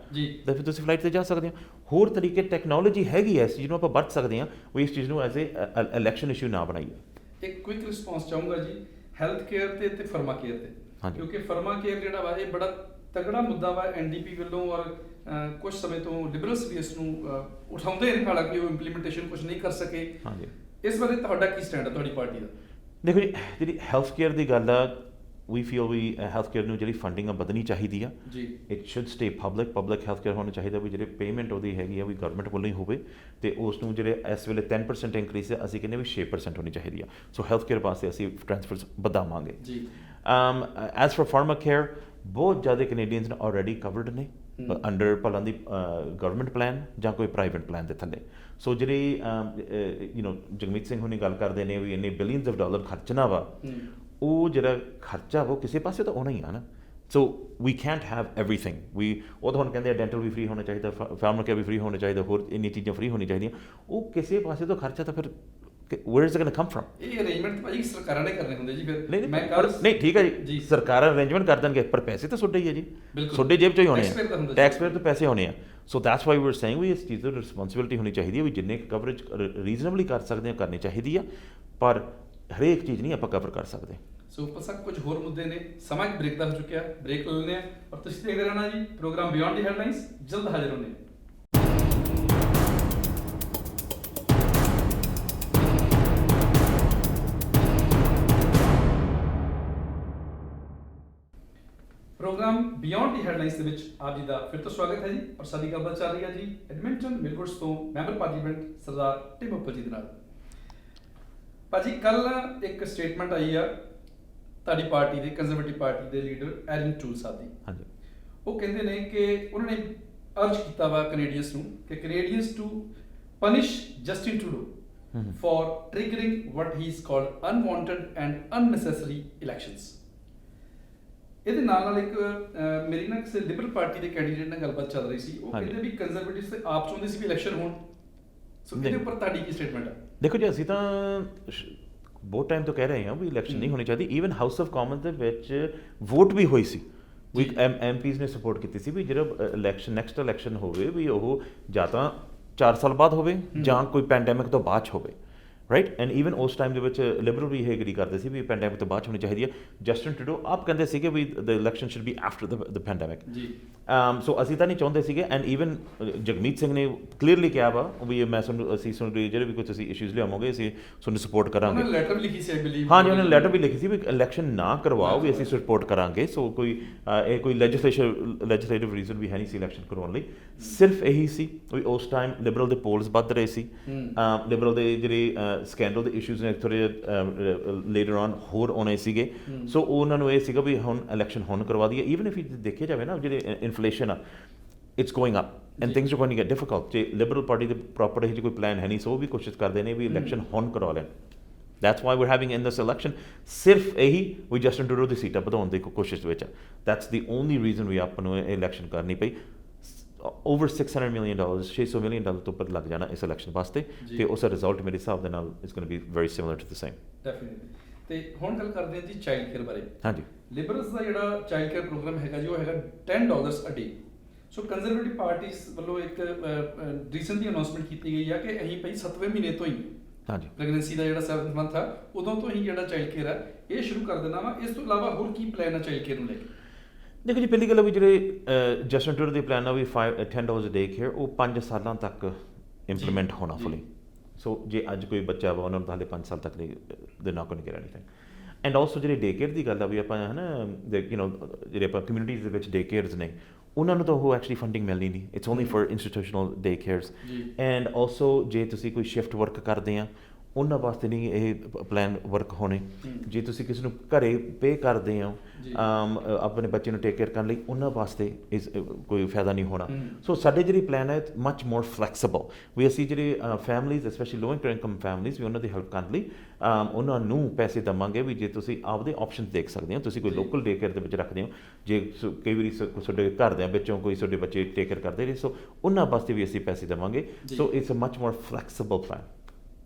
ਤਾਂ ਫਿਰ ਤੁਸੀਂ ਫਲਾਈਟ 'ਤੇ ਜਾ ਸਕਦੇ ਹੋ। ਹੋਰ ਤਰੀਕੇ ਟੈਕਨੋਲੋਜੀ ਹੈਗੀ ਹੈ, ਇਸ ਚੀਜ਼ ਨੂੰ ਆਪਾਂ ਵਰਤ ਸਕਦੇ ਹਾਂ, ਉਹ ਇਸ ਚੀਜ਼ ਨੂੰ ਐਜ਼ ਏ ਇਲੈਕਸ਼ਨ ਇਸ਼ੂ ਨਾ ਬਣਾਈਏ। ਇੱਕ ਕੁਇਕ ਰਿਸਪੌਂਸ ਚਾਹੂੰਗਾ ਜੀ ਹੈਲਥ ਕੇਅਰ ਤੇ ਫਰਮਾ ਕੇਅਰ ਤੇ, ਕਿਉਂਕਿ ਫਰਮਾ ਕੇਅਰ ਜਿਹੜਾ ਵਾ ਇਹ ਬੜਾ ਤਗੜਾ ਮੁੱਦਾ ਵਾ NDP ਵੱਲੋਂ, ਔਰ ਕੁਝ ਸਮੇਂ ਤੋਂ ਲਿਬਰਲਸ ਵੀ ਇਸ ਨੂੰ ਉਠਾਉਂਦੇ ਨੇ, ਹਾਲਾਂਕਿ ਉਹ ਇੰਪਲੀਮੈਂਟੇਸ਼ਨ ਕੁਝ ਨਹੀਂ ਕਰ ਸਕੇ। ਇਸ ਬਾਰੇ ਤੁਹਾਡਾ ਕੀ ਸਟੈਂਡ ਹੈ, ਤੁਹਾਡੀ ਪਾਰਟੀ ਦਾ? ਦੇਖੋ ਜੀ, ਜਿਹੜੀ ਹੈਲਥ ਕੇਅਰ ਦੀ ਗੱਲ ਆ, ਵੀ ਫੀਲ ਵੀ ਹੈਲਥ ਕੇਅਰ ਨੂੰ ਜਿਹੜੀ ਫੰਡਿੰਗ ਆ ਵਧਣੀ ਚਾਹੀਦੀ ਆ ਜੀ। It should stay public health care ਹੋਣਾ ਚਾਹੀਦਾ, ਵੀ ਜਿਹੜੇ ਪੇਮੈਂਟ ਉਹਦੀ ਹੈਗੀ ਆ ਵੀ ਗਵਰਨਮੈਂਟ ਵੱਲੋਂ ਹੀ ਹੋਵੇ, ਤੇ ਉਸ ਨੂੰ ਜਿਹੜੇ ਇਸ ਵੇਲੇ 10% ਇੰਕਰੀਜ਼ ਹੈ, ਅਸੀਂ ਕਹਿੰਦੇ ਵੀ 6% ਹੋਣੀ ਚਾਹੀਦੀ ਆ। ਸੋ ਹੈਲਥ ਕੇਅਰ ਵਾਸਤੇ ਅਸੀਂ ਟ੍ਰਾਂਸਫਰਸ ਵਧਾਵਾਂਗੇ ਜੀ। ਐਜ਼ ਫॉर ਫਾਰਮਾ ਕੇਅਰ, ਬਹੁਤ ਜ਼ਿਆਦਾ ਕੈਨੇਡੀਅਨਸ ਨੇ ਆਲਰੇਡੀ ਕਵਰਡ ਨੇ ਅੰਡਰ ਭਲਾਂ ਦੀ ਗਵਰਨਮੈਂਟ ਪਲਾਨ ਜਾਂ ਕੋਈ ਪ੍ਰਾਈਵੇਟ ਪਲਾਨ ਦੇ ਥੱਲੇ। ਸੋ ਜਿਹੜੀ ਜਗਮੀਤ ਸਿੰਘ ਹੁਣੀ ਗੱਲ ਕਰਦੇ ਨੇ ਵੀ ਇੰਨੇ ਬਿਲੀਅਨਸ ਆਫ ਡਾਲਰ ਖਰਚਣਾ ਵਾ, ਉਹ ਜਿਹੜਾ ਖਰਚਾ ਵਾ ਉਹ ਕਿਸੇ ਪਾਸੇ ਤਾਂ ਆਉਣਾ ਹੀ ਆ ਨਾ। ਸੋ ਵੀ ਕੈਂਟ ਹੈਵ ਐਵਰੀਥਿੰਗ। ਉਹ ਤਾਂ ਹੁਣ ਕਹਿੰਦੇ ਆ ਡੈਂਟਲ ਵੀ ਫ੍ਰੀ ਹੋਣਾ ਚਾਹੀਦਾ, ਫਾਰਮਾ ਕੇਅਰ ਵੀ ਫ੍ਰੀ ਹੋਣਾ ਚਾਹੀਦਾ, ਹੋਰ ਇੰਨੀ ਚੀਜ਼ਾਂ ਫ੍ਰੀ ਹੋਣੀ ਚਾਹੀਦੀਆਂ। ਉਹ ਕਿਸੇ ਪਾਸੇ ਤੋਂ ਖਰਚਾ ਤਾਂ ਫਿਰ where is it going to come from? ਇਹ ਅਰੇਂਜਮੈਂਟ ਭਾਜੀ ਸਰਕਾਰਾਂ ਨੇ ਕਰਨੇ ਹੁੰਦੇ ਜੀ। ਫਿਰ ਨਹੀਂ ਠੀਕ ਹੈ ਜੀ, ਸਰਕਾਰਾਂ ਅਰੇਂਜਮੈਂਟ ਕਰ ਦੇਣਗੇ, ਪਰ ਪੈਸੇ ਤਾਂ ਤੁਹਾਡੇ ਹੀ ਹੈ ਜੀ, ਤੁਹਾਡੇ ਜੇਬ ਚੋਂ ਹੀ ਹੋਣੇ ਆ, ਟੈਕਸ ਪੇਅਰ ਤੋਂ ਪੈਸੇ ਹੋਣੇ ਆ। So that's why we are saying ਵੀ ਇਸ ਚੀਜ਼ ਦੀ ਰਿਸਪੌਂਸਿਬਿਲਿਟੀ ਹੋਣੀ ਚਾਹੀਦੀ ਹੈ, ਵੀ ਜਿੰਨੇ ਕਵਰੇਜ ਰੀਜ਼ਨੇਬਲੀ ਕਰ ਸਕਦੇ ਹਾਂ ਕਰਨੀ ਚਾਹੀਦੀ ਆ, ਪਰ ਹਰੇਕ ਚੀਜ਼ ਨਹੀਂ ਆਪਾਂ ਕਵਰ ਕਰ ਸਕਦੇ। ਸੋ ਪਸਕ ਕੁਝ ਹੋਰ ਮੁੱਦੇ ਨੇ, ਸਮਾਂ ਇੱਕ ਬ੍ਰੇਕ ਦਾ ਹੋ ਚੁੱਕਿਆ, ਬ੍ਰੇਕ ਲੈ ਲੈਂਦੇ ਹਾਂ, ਔਰ ਤੁਸੀਂ ਦੇਖਦੇ ਰਹਿਣਾ ਜੀ ਪ੍ਰੋਗਰਾਮ ਬਿਯੋਂਡ ਦੀ ਹੈਡਲਾਈਨਸ, ਜਲਦ ਹਾਜ਼ਰ ਹੋਣੇ। ਪ੍ਰੋਗਰਾਮ ਬਿਯੋਂਡ ਦੀ ਹੈਡਲਾਈਨਸ ਦੇ ਵਿੱਚ ਆਪ ਜੀ ਦਾ ਫਿਰ ਤੋਂ ਸਵਾਗਤ ਹੈ ਜੀ। ਔਰ ਸਾਡੀ ਗੱਲਬਾਤ ਚੱਲ ਰਹੀ ਹੈ ਜੀ ਐਡਮਿੰਟਨ ਮਿਲਵੁੱਡਸ ਤੋਂ ਮੈਂਬਰ ਪਾਰਲੀਮੈਂਟ ਸਰਦਾਰ ਟਿਮ ਉੱਪਲ ਜੀ ਦੇ ਨਾਲ। ਭਾਜੀ ਕੱਲ ਇੱਕ ਸਟੇਟਮੈਂਟ ਆਈ ਆ ਤੁਹਾਡੀ ਪਾਰਟੀ ਦੇ, ਕੰਜ਼ਰਵੇਟਿਵ ਪਾਰਟੀ ਦੇ ਲੀਡਰ ਐਰਨ ਟੂਲ ਸਾਹਿਬ ਦੀ। ਹਾਂਜੀ, ਉਹ ਕਹਿੰਦੇ ਨੇ ਕਿ ਉਹਨਾਂ ਨੇ ਅਰਜ ਕੀਤਾ ਵਾ ਕੈਨੇਡੀਅਨਸ ਨੂੰ ਕਿ Canadians to punish Justin Trudeau for triggering what he is called unwanted and unnecessary elections। ਇਹਦੇ ਨਾਲ ਇੱਕ ਮੇਰੀ ਨਾ ਕਿਸੇ ਲਿਬਰਲ ਪਾਰਟੀ ਦੇ ਕੈਂਡੀਡੇਟ ਨਾਲ ਗੱਲਬਾਤ ਚੱਲ ਰਹੀ ਸੀ, ਉਹ ਕਹਿੰਦੇ ਵੀ ਕੰਜ਼ਰਵੇਟਿਵਸ ਤੇ ਆਪ ਚਾਹੁੰਦੇ ਸੀ ਵੀ ਇਲੈਕਸ਼ਨ ਹੋਣ। ਸੋ ਇਹਦੇ ਉੱਪਰ ਤੁਹਾਡੀ ਕੀ ਸਟੇਟਮੈਂਟ ਹੈ? ਦੇਖੋ ਜੀ, ਅਸੀਂ ਤਾਂ ਬਹੁਤ ਟਾਈਮ ਤੋਂ ਕਹਿ ਰਹੇ ਹਾਂ ਵੀ ਇਲੈਕਸ਼ਨ ਨਹੀਂ ਹੋਣੀ ਚਾਹੀਦੀ। ਈਵਨ ਹਾਊਸ ਆਫ ਕਾਮਨਸ ਦੇ ਵਿੱਚ ਵੋਟ ਵੀ ਹੋਈ ਸੀ, ਵੀ MPs ਨੇ ਸਪੋਰਟ ਕੀਤੀ ਸੀ ਵੀ ਜਿਹੜਾ ਨੈਕਸਟ ਇਲੈਕਸ਼ਨ ਹੋਵੇ ਵੀ ਉਹ ਜਾਂ ਤਾਂ 4 ਸਾਲ ਬਾਅਦ ਹੋਵੇ ਜਾਂ ਕੋਈ ਪੈਂਡੈਮਿਕ ਤੋਂ ਬਾਅਦ ਹੋਵੇ। ਰਾਈਟ ਐਂਡ ਈਵਨ ਉਸ ਟਾਈਮ ਦੇ ਵਿੱਚ ਲਿਬਰਲ ਵੀ ਇਹ ਐਗਰੀ ਕਰਦੇ ਸੀ ਵੀ ਪੈਂਡੈਮਿਕ ਤੋਂ ਬਾਅਦ 'ਚ ਹੋਣੀ ਚਾਹੀਦੀ ਹੈ। ਜਸਟਿਨ ਟਰੂਡੋ ਆਪ ਕਹਿੰਦੇ ਸੀਗੇ ਵੀ the election should be after the pandemic ਜੀ। ਸੋ ਅਸੀਂ ਤਾਂ ਨਹੀਂ ਚਾਹੁੰਦੇ ਸੀਗੇ ਐਂਡ ਈਵਨ ਜਗਮੀਤ ਸਿੰਘ ਨੇ ਕਲੀਅਰਲੀ ਕਿਹਾ ਵਾ ਵੀ ਮੈਂ ਅਸੀਂ ਜਿਹੜੇ ਵੀ ਕੋਈ ਤੁਸੀਂ ਇਸ਼ੂਜ਼ ਲਿਆਵੋਗੇ ਅਸੀਂ ਤੁਹਾਨੂੰ ਸਪੋਰਟ ਕਰਾਂਗੇ। ਉਹਨੇ ਲੈਟਰ ਵੀ ਲਿਖੀ ਸੀ ਆਈ ਬਲੀਵ। ਹਾਂਜੀ, ਉਹਨੇ ਲੈਟਰ ਵੀ ਲਿਖੀ ਸੀ ਵੀ ਇਲੈਕਸ਼ਨ ਨਾ ਕਰਵਾਓ ਵੀ ਅਸੀਂ ਸਪੋਰਟ ਕਰਾਂਗੇ। ਸੋ ਕੋਈ ਇਹ ਕੋਈ ਲੈਜਿਸਲੇਟਿਵ ਰੀਜ਼ਨ ਵੀ ਹੈ ਨਹੀਂ ਸੀ ਇਲੈਕਸ਼ਨ ਕਰਵਾਉਣ ਲਈ, ਸਿਰਫ ਇਹੀ ਸੀ ਵੀ ਉਸ ਟਾਈਮ ਲਿਬਰਲ ਦੇ ਪੋਲਸ ਵੱਧ ਰਹੇ ਸੀ, ਲਿਬਰਲ ਦੇ ਜਿਹੜੇ ਸਕੈਂਡਲ ਦੇ ਇਸ਼ੂਜ਼ ਨੇ ਥੋੜ੍ਹੇ ਲੇਟਰ ਔਨ ਹੋਰ ਆਉਣੇ ਸੀਗੇ। ਸੋ ਉਹਨਾਂ ਨੂੰ ਇਹ ਸੀਗਾ ਵੀ ਹੁਣ ਇਲੈਕਸ਼ਨ ਹੁਣ ਕਰਵਾ ਦਈਏ। ਈਵਨ ਇਫ ਦੇਖਿਆ ਜਾਵੇ ਨਾ ਜਿਹੜੇ ਇਨਫਲੇਸ਼ਨ ਆ it's going up and things are going to get difficult. ਜੇ ਲਿਬਰਲ ਪਾਰਟੀ ਦੇ ਪ੍ਰੋਪਰ ਇਹ ਕੋਈ ਪਲਾਨ ਹੈ ਨਹੀਂ, ਸੋ ਉਹ ਵੀ ਕੋਸ਼ਿਸ਼ ਕਰਦੇ ਨੇ ਵੀ ਇਲੈਕਸ਼ਨ ਹੁਣ ਕਰਵਾ ਲੈਣ। That's why we're having in this election ਸਿਰਫ ਇਹੀ ਵੀ ਜਸਟਿਨ ਟਰੂਡੋ ਦੀ ਸੀਟਾਂ ਵਧਾਉਣ ਦੀ ਕੋਸ਼ਿਸ਼ ਵਿੱਚ ਆ। That's the only reason we ਆਪਾਂ ਨੂੰ ਇਹ ਇਲੈਕਸ਼ਨ ਕਰਨੀ ਪਈ। ਓਵਰ $600 million $600 million ਤੋਂ ਉੱਪਰ ਲੱਗ ਜਾਣਾ ਇਸ ਇਲੈਕਸ਼ਨ ਵਾਸਤੇ, ਤੇ ਉਸ ਦਾ ਰਿਜ਼ਲਟ ਮੇਰੇ ਹਿਸਾਬ ਦੇ ਨਾਲ is going to be very similar to the same. Definitely. ਤੇ ਹੁਣ ਗੱਲ ਕਰਦੇ ਹਾਂ ਜੀ ਚਾਈਲਡ ਕੇਅਰ ਬਾਰੇ। ਹਾਂਜੀ, ਲਿਬਰਲਸ ਦਾ ਜਿਹੜਾ ਚਾਈਲਡ ਕੇਅਰ ਪ੍ਰੋਗਰਾਮ ਹੈਗਾ ਜੀ ਉਹ ਹੈਗਾ $10 ਅ ਡੇ। ਸੋ ਕੰਜ਼ਰਵੇਟਿਵ ਪਾਰਟੀਜ਼ ਵੱਲੋਂ ਇੱਕ ਰੀਸੈਂਟਲੀ ਅਨਾਉਂਸਮੈਂਟ ਕੀਤੀ ਗਈ ਆ ਕਿ ਅਸੀਂ ਭਾਈ 7ਵੇਂ ਮਹੀਨੇ ਤੋਂ ਹੀ ਹਾਂਜੀ, ਪ੍ਰੈਗਨੈਂਸੀ ਦਾ ਜਿਹੜਾ 7th ਮੰਥ ਆ ਉਦੋਂ ਤੋਂ ਹੀ ਜਿਹੜਾ ਚਾਈਲਡ ਕੇਅਰ ਆ ਇਹ ਸ਼ੁਰੂ ਕਰ ਦੇਣਾ ਵਾ। ਇਸ ਤੋਂ ਇਲਾਵਾ ਹੋਰ ਕੀ ਪਲਾਨ ਆ ਚਾਈਲਡ ਕੇਅਰ ਨੂੰ ਲੈ ਕੇ? ਦੇਖੋ ਜੀ, ਪਹਿਲੀ ਗੱਲ ਵੀ ਜਿਹੜੇ ਜਸਟਿਨ ਟਰੂਡੋ ਦੀ ਪਲਾਨ ਆ ਵੀ $10 ਅ ਡੇ ਕੇਅਰ, ਉਹ 5 ਸਾਲਾਂ ਤੱਕ ਇੰਪਲੀਮੈਂਟ ਹੋਣਾ ਫੁੱਲੀ। ਸੋ ਜੇ ਅੱਜ ਕੋਈ ਬੱਚਾ ਵਾ ਉਹਨਾਂ ਨੂੰ ਤਾਂ ਹਾਲੇ 5 ਸਾਲ ਤੱਕ they not going to get anything. And also ਜਿਹੜੇ ਡੇ ਕੇਅਰ ਦੀ ਗੱਲ ਆ ਵੀ ਆਪਾਂ ਹੈ ਨਾ ਜਿਹੜੇ ਆਪਾਂ ਕਮਿਊਨਿਟੀਜ਼ ਦੇ ਵਿੱਚ ਡੇ ਕੇਅਰਸ ਨੇ ਉਹਨਾਂ ਨੂੰ ਤਾਂ ਉਹ ਐਕਚੁਅਲੀ ਫੰਡਿੰਗ ਮਿਲਣੀ ਨਹੀਂ। It's only for institutional day cares. And also ਜੇ ਤੁਸੀਂ ਕੋਈ ਸ਼ਿਫਟ ਵਰਕ ਕਰਦੇ ਆ ਉਹਨਾਂ ਵਾਸਤੇ ਨਹੀਂ ਇਹ ਪਲਾਨ ਵਰਕ ਹੋਣੇ। ਜੇ ਤੁਸੀਂ ਕਿਸੇ ਨੂੰ ਘਰੇ ਪੇ ਕਰਦੇ ਹੋ ਆਪਣੇ ਬੱਚੇ ਨੂੰ ਟੇਕ ਕੇਅਰ ਕਰਨ ਲਈ, ਉਹਨਾਂ ਵਾਸਤੇ ਕੋਈ ਫਾਇਦਾ ਨਹੀਂ ਹੋਣਾ। ਸੋ ਸਾਡੇ ਜਿਹੜੀ ਪਲਾਨ ਹੈ ਮੱਚ ਮੋਰ ਫਲੈਕਸੀਬਲ ਵੀ ਅਸੀਂ ਜਿਹੜੇ ਫੈਮਲੀਜ਼ ਸਪੈਸ਼ਲੀ ਲੋ ਇਨਕਮ ਫੈਮਲੀਜ਼ ਵੀ ਉਹਨਾਂ ਦੀ ਹੈਲਪ ਕਰਨ ਲਈ ਉਹਨਾਂ ਨੂੰ ਪੈਸੇ ਦੇਵਾਂਗੇ ਵੀ ਜੇ ਤੁਸੀਂ ਆਪਦੇ ਆਪਸ਼ਨਸ ਦੇਖ ਸਕਦੇ ਹੋ। ਤੁਸੀਂ ਕੋਈ ਲੋਕਲ ਡੇ ਕੇਅਰ ਦੇ ਵਿੱਚ ਰੱਖਦੇ ਹੋ, ਜੇ ਕਈ ਵਾਰੀ ਤੁਹਾਡੇ ਘਰ ਦੇ ਵਿੱਚੋਂ ਕੋਈ ਤੁਹਾਡੇ ਬੱਚੇ ਟੇਕ ਕੇਅਰ ਕਰਦੇ ਨੇ, ਸੋ ਉਹਨਾਂ ਵਾਸਤੇ ਵੀ ਅਸੀਂ ਪੈਸੇ ਦੇਵਾਂਗੇ। So it's a much more flexible plan.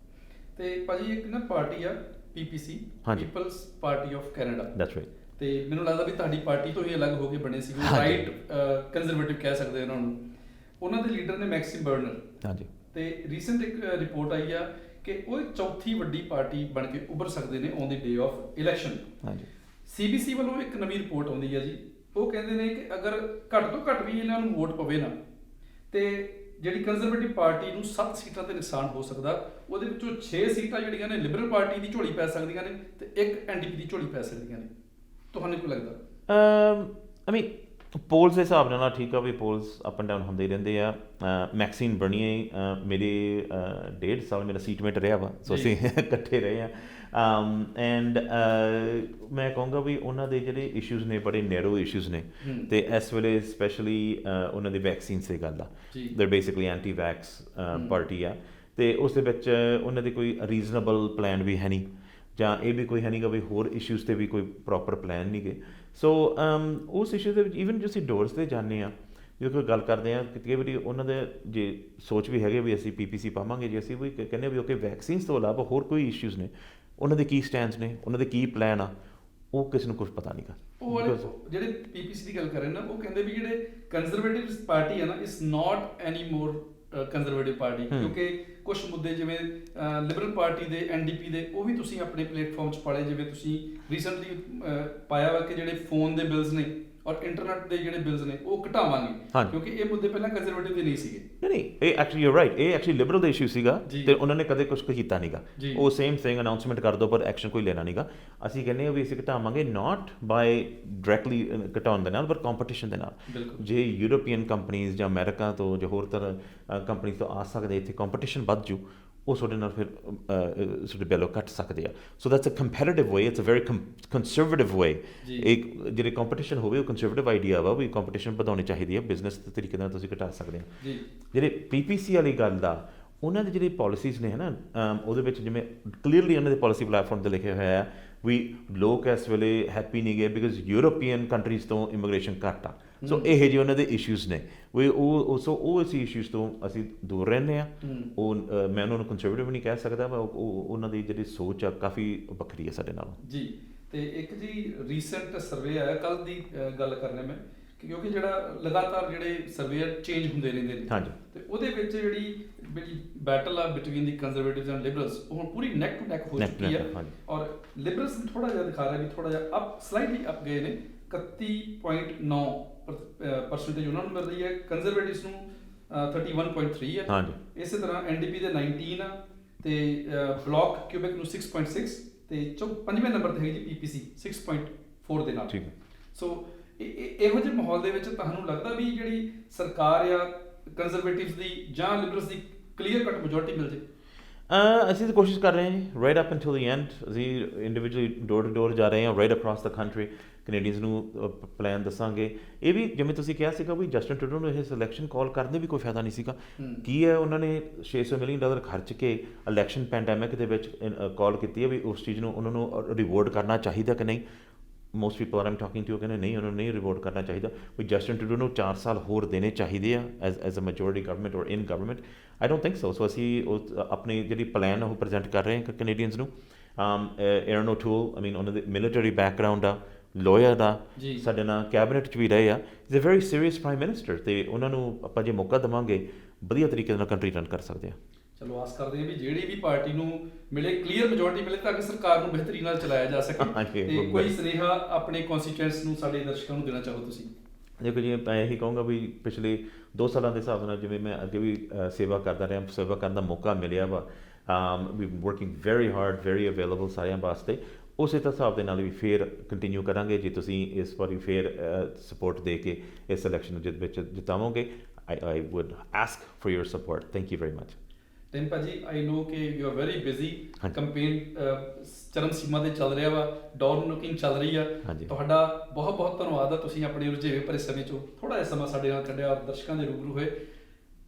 ਤੇ ਭਾਜੀ ਇੱਕ ਨਾ ਪਾਰਟੀ ਆ PPC, people's party of Canada. That's right. ਤੇ ਮੈਨੂੰ ਲੱਗਦਾ ਵੀ ਤੁਹਾਡੀ ਪਾਰਟੀ ਤੋਂ ਹੀ ਅਲੱਗ ਹੋ ਕੇ ਬਣੇ ਸੀ, ਰਾਈਟ ਕੰਜ਼ਰਵੇਟਿਵ ਕਹਿ ਸਕਦੇ ਉਹਨਾਂ ਨੂੰ। ਉਹਨਾਂ ਦੇ ਲੀਡਰ ਨੇ ਮੈਕਸਿਮ ਬਰਨਰ। ਹਾਂਜੀ। ਤੇ ਰੀਸੈਂਟ ਇੱਕ ਰਿਪੋਰਟ ਆਈ ਆ ਕਿ ਉਹ ਚੌਥੀ ਵੱਡੀ ਪਾਰਟੀ ਬਣ ਕੇ ਉੱਭਰ ਸਕਦੇ ਨੇ on the day of election. ਹਾਂਜੀ। CBC ਵੱਲੋਂ ਇੱਕ ਨਵੀਂ ਰਿਪੋਰਟ ਆਉਂਦੀ ਆ ਜੀ, ਉਹ ਕਹਿੰਦੇ ਨੇ ਕਿ ਅਗਰ ਘੱਟ ਤੋਂ ਘੱਟ ਵੀ ਇਹਨਾਂ ਨੂੰ ਵੋਟ ਪਵੇ ਨਾ ਤੇ ਜਿਹੜੀ ਕੰਜ਼ਰਵੇਟਿਵ ਪਾਰਟੀ ਨੂੰ 7 ਸੀਟਾਂ ਤੇ ਨੁਕਸਾਨ ਹੋ ਸਕਦਾ। ਉਹਦੇ ਵਿੱਚੋਂ 6 ਸੀਟਾਂ ਜਿਹੜੀਆਂ ਨੇ ਲਿਬਰਲ ਪਾਰਟੀ ਦੀ ਝੋਲੀ ਪੈ ਸਕਦੀਆਂ ਨੇ ਤੇ ਇੱਕ NDP ਦੀ ਝੋਲੀ ਪੈ ਸਕਦੀਆਂ ਨੇ। ਤੁਹਾਨੂੰ ਕੀ ਲੱਗਦਾ? ਆਈ ਮੀਨ ਪੋਲਸ ਦੇ ਹਿਸਾਬ ਨਾਲ ਠੀਕ ਆ ਵੀ ਪੋਲਸ ਅਪ ਐਂਡ ਡਾਊਨ ਹੁੰਦੇ ਹੀ ਰਹਿੰਦੇ ਆ। ਮੈਕਸੀਨ ਬਰਨੀਏ ਮੇਰੇ 1.5 ਸਾਲ ਮੇਰਾ ਸੀਟਮੇਟ ਰਿਹਾ ਵਾ, ਸੋ ਅਸੀਂ ਇਕੱਠੇ ਰਹੇ ਆ। ਐਂਡ ਮੈਂ ਕਹੂੰਗਾ ਵੀ ਉਹਨਾਂ ਦੇ ਜਿਹੜੇ ਇਸ਼ੂਜ਼ ਨੇ ਬੜੇ ਨੈਰੋ ਇਸ਼ੂਜ਼ ਨੇ, ਤੇ ਇਸ ਵੇਲੇ ਸਪੈਸ਼ਲੀ ਉਹਨਾਂ ਦੀ ਵੈਕਸੀਨਸ ਦੀ ਗੱਲ ਆ। ਦੇ ਬੇਸਿਕਲੀ ਐਂਟੀ ਵੈਕਸ ਪਾਰਟੀ ਆ, ਤੇ ਉਸ ਦੇ ਵਿੱਚ ਉਹਨਾਂ ਦੀ ਕੋਈ ਰੀਜ਼ਨੇਬਲ ਪਲਾਨ ਵੀ ਹੈ ਨਹੀਂ, ਜਾਂ ਇਹ ਵੀ ਕੋਈ ਹੈ ਨਹੀਂਗਾ ਵੀ ਹੋਰ ਇਸ਼ੂਜ਼ 'ਤੇ ਵੀ ਕੋਈ ਪ੍ਰੋਪਰ ਪਲਾਨ ਨਹੀਂ ਗੇ। ਸੋ ਉਸ ਇਸ਼ੂ ਦੇ ਵਿੱਚ ਈਵਨ ਜੇ ਅਸੀਂ ਡੋਰਸ 'ਤੇ ਜਾਂਦੇ ਹਾਂ, ਜੇ ਕੋਈ ਗੱਲ ਕਰਦੇ ਹਾਂ ਕਈ ਵਾਰੀ ਉਹਨਾਂ ਦੇ ਜੇ ਸੋਚ ਵੀ ਹੈਗੇ ਵੀ ਅਸੀਂ PPC ਪਾਵਾਂਗੇ, ਜੇ ਅਸੀਂ ਵੀ ਕਹਿੰਦੇ ਵੀ ਓਕੇ ਵੈਕਸੀਨਸ ਤੋਂ ਇਲਾਵਾ ਹੋਰ ਕੋਈ ਇਸ਼ੂਜ਼ ਨੇ, ਉਹਨਾਂ ਦੇ ਕੀ ਸਟੈਂਡਸ ਨੇ, ਉਹਨਾਂ ਦੇ ਕੀ ਪਲਾਨ ਆ, ਉਹ ਕਿਸੇ ਨੂੰ ਕੁਝ ਪਤਾ ਨਹੀਂ ਗਾ। ਉਹ ਜਿਹੜੇ PPC ਦੀ ਗੱਲ ਕਰ ਰਹੇ ਨਾ, ਉਹ ਕਹਿੰਦੇ ਵੀ ਜਿਹੜੇ ਕੰਜ਼ਰਵੇਟਿਵ ਪਾਰਟੀ ਹੈ ਨਾ, is not any more conservative party, ਕਿਉਂਕਿ ਕੁਝ ਮੁੱਦੇ ਜਿਵੇਂ ਲਿਬਰਲ ਪਾਰਟੀ ਦੇ NDP ਦੇ ਉਹ ਵੀ ਤੁਸੀਂ ਆਪਣੇ ਪਲੇਟਫਾਰਮ 'ਚ ਪਾਲੇ। ਜਿਵੇਂ ਤੁਸੀਂ ਰੀਸੈਂਟਲੀ ਪਾਇਆ ਵਾ ਕਿ ਜਿਹੜੇ ਫੋਨ ਦੇ ਬਿਲਸ ਨੇ ਔਰ ਇੰਟਰਨੈਟ ਦੇ ਜਿਹੜੇ ਬਿਲਸ ਨੇ ਉਹ ਘਟਾਵਾਂਗੇ, ਕਿਉਂਕਿ ਇਹ ਮੁੱਦੇ ਪਹਿਲਾਂ ਕੰਜ਼ਰਵੇਟਿਵ ਦੇ ਨਹੀਂ ਸੀਗੇ। ਨਹੀਂ, ਇਹ ਐਕਚੁਅਲੀ ਯੂ ਰਾਈਟ, ਇਹ ਐਕਚੁਅਲੀ ਲਿਬਰਲ ਦਾ ਇਸ਼ੂ ਸੀਗਾ ਤੇ ਉਹਨਾਂ ਨੇ ਕਦੇ ਕੁਝ ਕੀਤਾ ਨਹੀਂਗਾ। ਉਹ ਸੇਮ ਥਿੰਗ ਅਨਾਉਂਸਮੈਂਟ ਕਰ ਦੋ ਪਰ ਐਕਸ਼ਨ ਕੋਈ ਲੈਣਾ ਨਹੀਂਗਾ। ਅਸੀਂ ਕਹਿੰਦੇ ਹਾਂ ਵੀ ਅਸੀਂ ਘਟਾਵਾਂਗੇ ਨਾਟ ਬਾਈ ਡਾਇਰੈਕਟਲੀ ਘਟਾਉਣ ਦੇ ਨਾਲ, ਪਰ ਕੰਪੀਟੀਸ਼ਨ ਦੇ ਨਾਲ। ਜੇ ਯੂਰੋਪੀਅਨ ਕੰਪਨੀਜ਼ ਜਾਂ ਅਮਰੀਕਾ ਤੋਂ ਜਾਂ ਹੋਰ ਤਰ੍ਹਾਂ ਕੰਪਨੀਜ਼ ਤੋਂ ਆ ਸਕਦੇ, ਇੱਥੇ ਕੰਪੀਟੀਸ਼ਨ ਵੱਧ ਜੂ, ਉਹ ਤੁਹਾਡੇ ਨਾਲ ਫਿਰ ਤੁਹਾਡੇ ਬੈਲੋ ਕੱਟ ਸਕਦੇ ਆ। So that's a competitive way, it's a very conservative way. ਇੱਕ ਜਿਹੜੇ ਕੰਪੀਟੀਸ਼ਨ ਹੋਵੇ ਉਹ ਕੰਸਰਵੇਟਿਵ ਆਈਡੀਆ ਵਾ ਵੀ ਕੰਪੀਟੀਸ਼ਨ ਵਧਾਉਣੀ ਚਾਹੀਦੀ ਹੈ, ਬਿਜ਼ਨਸ ਦੇ ਤਰੀਕੇ ਨਾਲ ਤੁਸੀਂ ਘਟਾ ਸਕਦੇ ਹੋ। ਜਿਹੜੇ PPC ਵਾਲੀ ਗੱਲ ਦਾ ਉਹਨਾਂ ਦੀ ਜਿਹੜੀ ਪਾਲਿਸੀਜ਼ ਨੇ ਹੈ ਨਾ, ਉਹਦੇ ਵਿੱਚ ਜਿਵੇਂ ਕਲੀਅਰਲੀ ਉਹਨਾਂ ਦੇ ਪਾਲਿਸੀ ਪਲੈਟਫਾਰਮ 'ਤੇ ਲਿਖਿਆ ਹੋਇਆ ਹੈ ਵੀ ਲੋਕ ਇਸ ਵੇਲੇ ਹੈਪੀ ਨਹੀਂ ਗਏ ਬਿਕਾਜ਼ ਯੂਰੋਪੀਅਨ ਕੰਟਰੀਜ਼ ਤੋਂ ਇਮੀਗ੍ਰੇਸ਼ਨ ਘੱਟ ਆ। ਸੋ ਇਹ ਜਿਹੇ ਉਹਨਾਂ ਦੇ ਇਸ਼ੂਜ਼ ਨੇ ਵੀ ਉਹ ਅਸੀਂ ਇਸ਼ੂਜ਼ ਤੋਂ ਅਸੀਂ ਦੂਰ ਰਹਿੰਦੇ ਹਾਂ। ਉਹ ਮੈਂ ਉਹਨਾਂ ਨੂੰ ਕੰਸਰਵੇਟਿਵ ਨਹੀਂ ਕਹਿ ਸਕਦਾ, ਉਹਨਾਂ ਦੀ ਜਿਹੜੀ ਸੋਚ ਆ ਕਾਫੀ ਵੱਖਰੀ ਹੈ ਸਾਡੇ ਨਾਲੋਂ। ਜੀ। ਤੇ ਇੱਕ ਜੀ ਰੀਸੈਂਟ ਸਰਵੇ ਆਇਆ, ਕੱਲ੍ਹ ਦੀ ਗੱਲ ਕਰ ਰਿਹਾ ਮੈਂ, ਕਿਉਂਕਿ ਜਿਹੜਾ ਲਗਾਤਾਰ ਜਿਹੜੇ ਸਰਵੇਅਰ ਚੇਂਜ ਹੁੰਦੇ ਰਹਿੰਦੇ ਨੇ ਹਾਂਜੀ ਤੇ ਉਹਦੇ ਵਿੱਚ ਜਿਹੜੀ ਬੈਟਲ ਆ between the Conservatives and liberals ਉਹ ਹੁਣ ਪੂਰੀ ਨੈਕ ਟੂ ਨੈਕ ਹੋ Neck to ਚੁੱਕੀ neck, ਹੈ ਹਾਂਜੀ। ਔਰ ਲਿਬਰਲਸ ਵੀ ਥੋੜਾ ਜਿਹਾ ਦਿਖਾ ਰਿਹਾ ਵੀ ਥੋੜਾ ਜਿਹਾ ਅਪ ਸਲਾਈਟਲੀ ਅਪ ਗਏ ਨੇ 31.9% ਉਹਨਾਂ ਨੂੰ ਮਿਲ ਰਹੀ ਹੈ, ਕੰਜ਼ਰਵੇਟਿਵਸ ਨੂੰ 31.3 ਹੈ। ਹਾਂਜੀ ਇਸੇ ਤਰ੍ਹਾਂ ਐਨਡੀਪੀ ਦੇ 19 ਆ ਤੇ ਬਲੌਕ ਕਿਊਬਿਕ ਨੂੰ 6.6 ਤੇ ਪੰਜਵੇਂ ਨੰਬਰ ਤੇ ਹੈਗੀ ਜੀ ਪੀਪੀਸੀ 6.4 ਦੇ ਨਾਲ। ਠੀਕ ਹੈ। ਸੋ ਇਹੋ ਜਿਹੇ ਮਾਹੌਲ ਦੇ ਵਿੱਚ ਤੁਹਾਨੂੰ ਲੱਗਦਾ ਵੀ ਜਿਹੜੀ ਸਰਕਾਰ ਆ ਕੰਜ਼ਰਵੇਟਿਵਸ ਦੀ ਜਾਂ ਲਿਬਰਲਸ ਦੀ ਕਲੀਅਰ ਕੱਟ ਮੈਜੋਰਟੀ ਮਿਲ ਜੇ? ਅਸੀਂ ਤਾਂ ਕੋਸ਼ਿਸ਼ ਕਰ ਰਹੇ ਹਾਂ ਜੀ right up until the and. ਅਸੀਂ ਇੰਡੀਵਿਜੂਅਲੀ ਡੋਰ ਟੂ ਡੋਰ ਜਾ ਰਹੇ ਹਾਂ ਰਾਈਟ ਅਕ੍ਰੋਸ ਦ ਕੰਟਰੀ, ਕੈਨੇਡੀਅਨਸ ਨੂੰ ਪਲਾਨ ਦੱਸਾਂਗੇ। ਇਹ ਵੀ ਜਿਵੇਂ ਤੁਸੀਂ ਕਿਹਾ ਸੀਗਾ ਵੀ ਜਸਟਿਨ ਟਰੂਡੋ ਨੂੰ ਇਹ ਸਿਲੈਕਸ਼ਨ ਕਾਲ ਕਰਨ ਦੇ ਵੀ ਕੋਈ ਫਾਇਦਾ ਨਹੀਂ ਸੀਗਾ। ਕੀ ਹੈ ਉਹਨਾਂ ਨੇ $600 ਮਿਲੀਅਨ ਖਰਚ ਕੇ ਇਲੈਕਸ਼ਨ ਪੈਂਡੈਮਿਕ ਦੇ ਵਿੱਚ ਕਾਲ ਕੀਤੀ ਹੈ ਵੀ ਉਸ ਚੀਜ਼ ਨੂੰ ਉਹਨਾਂ ਨੂੰ ਰਿਵੋਰਡ ਕਰਨਾ ਚਾਹੀਦਾ ਕਿ ਨਹੀਂ। Most people are um talking to ਕਹਿੰਦੇ ਨਹੀਂ, ਉਹਨਾਂ ਨੂੰ ਨਹੀਂ ਰਿਵੋਰਡ ਕਰਨਾ ਚਾਹੀਦਾ। ਵੀ ਜਸਟਿਨ ਟਰੂਡੋ ਨੂੰ 4 ਸਾਲ ਹੋਰ ਦੇਣੇ ਚਾਹੀਦੇ ਆ as a majority government or in government. I don't think so ਅਸੀਂ ਆਪਣੀ ਜਿਹੜੀ ਪਲਾਨ ਉਹ ਪ੍ਰੈਜ਼ੈਂਟ ਕਰ ਰਹੇ ਹਾਂ ਕੈਨੇਡੀਅਨਸ ਨੂੰ। ਏਰਨ ਓਟੂਲ ਆਈ ਮੀਨ ਉਹਨਾਂ ਦੇ ਮਿਲੀਟਰੀ ਬੈਕਗਰਾਊਂਡ ਆ, ਲਾਇਰ ਦਾ, ਸਾਡੇ ਨਾਲ ਕੈਬਨਿਟ 'ਚ ਵੀ ਰਹੇ ਆ। Is a very serious prime minister ਤੇ ਉਹਨਾਂ ਨੂੰ ਆਪਾਂ ਜੇ ਮੌਕਾ ਦੇਵਾਂਗੇ ਵਧੀਆ ਤਰੀਕੇ ਨਾਲ ਕੰਟਰੀ ਰਨ ਕਰ ਸਕਦੇ ਆ। ਚਲੋ ਆਸ ਕਰਦੇ ਹਾਂ ਵੀ ਜਿਹੜੀ ਵੀ ਪਾਰਟੀ ਨੂੰ ਮਿਲੇ ਕਲੀਅਰ ਮੈਜੋਰਟੀ ਮਿਲੇ ਤਾਂ ਕਿ ਸਰਕਾਰ ਨੂੰ ਬਿਹਤਰੀ ਨਾਲ ਚਲਾਇਆ ਜਾ ਸਕੇ। ਤੇ ਕੋਈ ਸੁਨੇਹਾ ਆਪਣੇ ਕਨਸਟੀਚੁਐਂਟਸ ਨੂੰ ਸਾਡੇ ਦਰਸ਼ਕਾਂ ਨੂੰ ਦੇਣਾ ਚਾਹੋ ਤੁਸੀਂ? ਦੇਖੋ ਜੀ ਮੈਂ ਇਹੀ ਕਹੂੰਗਾ ਵੀ ਪਿਛਲੇ 2 ਸਾਲਾਂ ਦੇ ਹਿਸਾਬ ਨਾਲ ਜਿਵੇਂ ਮੈਂ ਅੱਗੇ ਵੀ ਸੇਵਾ ਕਰਦਾ ਰਿਹਾ, ਸੇਵਾ ਕਰਨ ਦਾ ਮੌਕਾ ਮਿਲਿਆ ਵਾ। We working very hard, very available ਸਾਰਿਆਂ ਵਾਸਤੇ। ਉਸੇ ਹਿਸਾਬ ਦੇ ਨਾਲ ਵੀ ਫੇਰ ਕੰਟੀਨਿਊ ਕਰਾਂਗੇ ਜੇ ਤੁਸੀਂ ਇਸ ਵਾਰੀ ਫੇਰ ਸਪੋਰਟ ਦੇ ਕੇ ਇਸ ਇਲੈਕਸ਼ਨ ਵਿੱਚ ਜਿਤਾਵੋਗੇ। I would ask for your support. Thank you very much. Tim ਭਾਜੀ, ਆਈ ਨੋ ਕਿ you are very busy, campaign ਚਰਮ ਸੀਮਾ ਤੇ ਚੱਲ ਰਿਹਾ ਵਾ, ਡੋਰ ਨੋਕਿੰਗ ਚੱਲ ਰਹੀ ਆ। ਤੁਹਾਡਾ ਬਹੁਤ ਬਹੁਤ ਧੰਨਵਾਦ ਆ, ਤੁਸੀਂ ਆਪਣੇ ਰੁਝੇਵੇਂ ਭਰੇ ਸਮੇਂ ਚੋਂ ਥੋੜਾ ਜਿਹਾ ਸਮਾਂ ਸਾਡੇ ਨਾਲ ਕੱਢਿਆ, ਦਰਸ਼ਕਾਂ ਦੇ ਰੂਬਰੂ ਹੋਏ।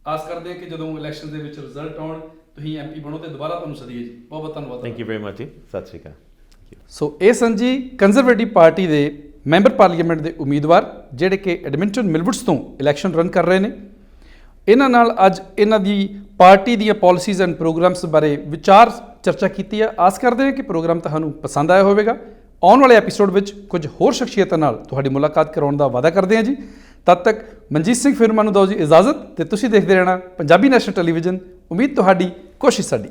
ਆਸ ਕਰਦੇ ਹਾਂ ਕਿ ਜਦੋਂ ਇਲੈਕਸ਼ਨ ਦੇ ਵਿੱਚ ਰਿਜ਼ਲਟ ਆਉਣ ਤੁਸੀਂ ਐਮਪੀ ਬਣੋ ਤੇ ਦੁਬਾਰਾ ਤੁਹਾਨੂੰ ਸਦੀਏ ਜੀ। ਬਹੁਤ ਬਹੁਤ ਧੰਨਵਾਦ। ਥੈਂਕ ਯੂ ਵੈਰੀ ਮਚ ਜੀ। ਸਤਿ ਸ਼੍ਰੀ ਅਕਾਲ। ਸੋ ਇਹ ਸਨ ਜੀ ਕੰਜ਼ਰਵੇਟਿਵ ਪਾਰਟੀ ਦੇ ਮੈਂਬਰ ਪਾਰਲੀਮੈਂਟ ਦੇ ਉਮੀਦਵਾਰ ਜਿਹੜੇ ਕਿ ਐਡਮਿੰਟਨ ਮਿਲਵੁਡਸ ਤੋਂ ਇਲੈਕਸ਼ਨ ਰਨ ਕਰ ਰਹੇ ਨੇ। ਇਹਨਾਂ ਨਾਲ ਅੱਜ ਇਹਨਾਂ ਦੀ ਪਾਰਟੀ ਦੀਆਂ ਪਾਲਿਸੀਜ਼ ਐਂਡ ਪ੍ਰੋਗਰਾਮਸ ਬਾਰੇ ਵਿਚਾਰ ਚਰਚਾ ਕੀਤੀ ਹੈ। ਆਸ ਕਰਦੇ ਹਾਂ ਕਿ ਪ੍ਰੋਗਰਾਮ ਤੁਹਾਨੂੰ ਪਸੰਦ ਆਇਆ ਹੋਵੇਗਾ। ਆਉਣ ਵਾਲੇ ਐਪੀਸੋਡ ਵਿੱਚ ਕੁਝ ਹੋਰ ਸ਼ਖਸੀਅਤਾਂ ਨਾਲ ਤੁਹਾਡੀ ਮੁਲਾਕਾਤ ਕਰਾਉਣ ਦਾ ਵਾਅਦਾ ਕਰਦੇ ਹਾਂ ਜੀ। ਤਦ ਤੱਕ ਮਨਜੀਤ ਸਿੰਘ ਫਿਰਮਾ ਨੂੰ ਦਿਓ ਜੀ ਇਜਾਜ਼ਤ ਤੇ ਤੁਸੀਂ ਦੇਖਦੇ ਰਹਿਣਾ ਪੰਜਾਬੀ ਨੈਸ਼ਨਲ ਟੈਲੀਵਿਜ਼ਨ। ਉਮੀਦ ਤੁਹਾਡੀ, ਕੋਸ਼ਿਸ਼ ਸਾਡੀ।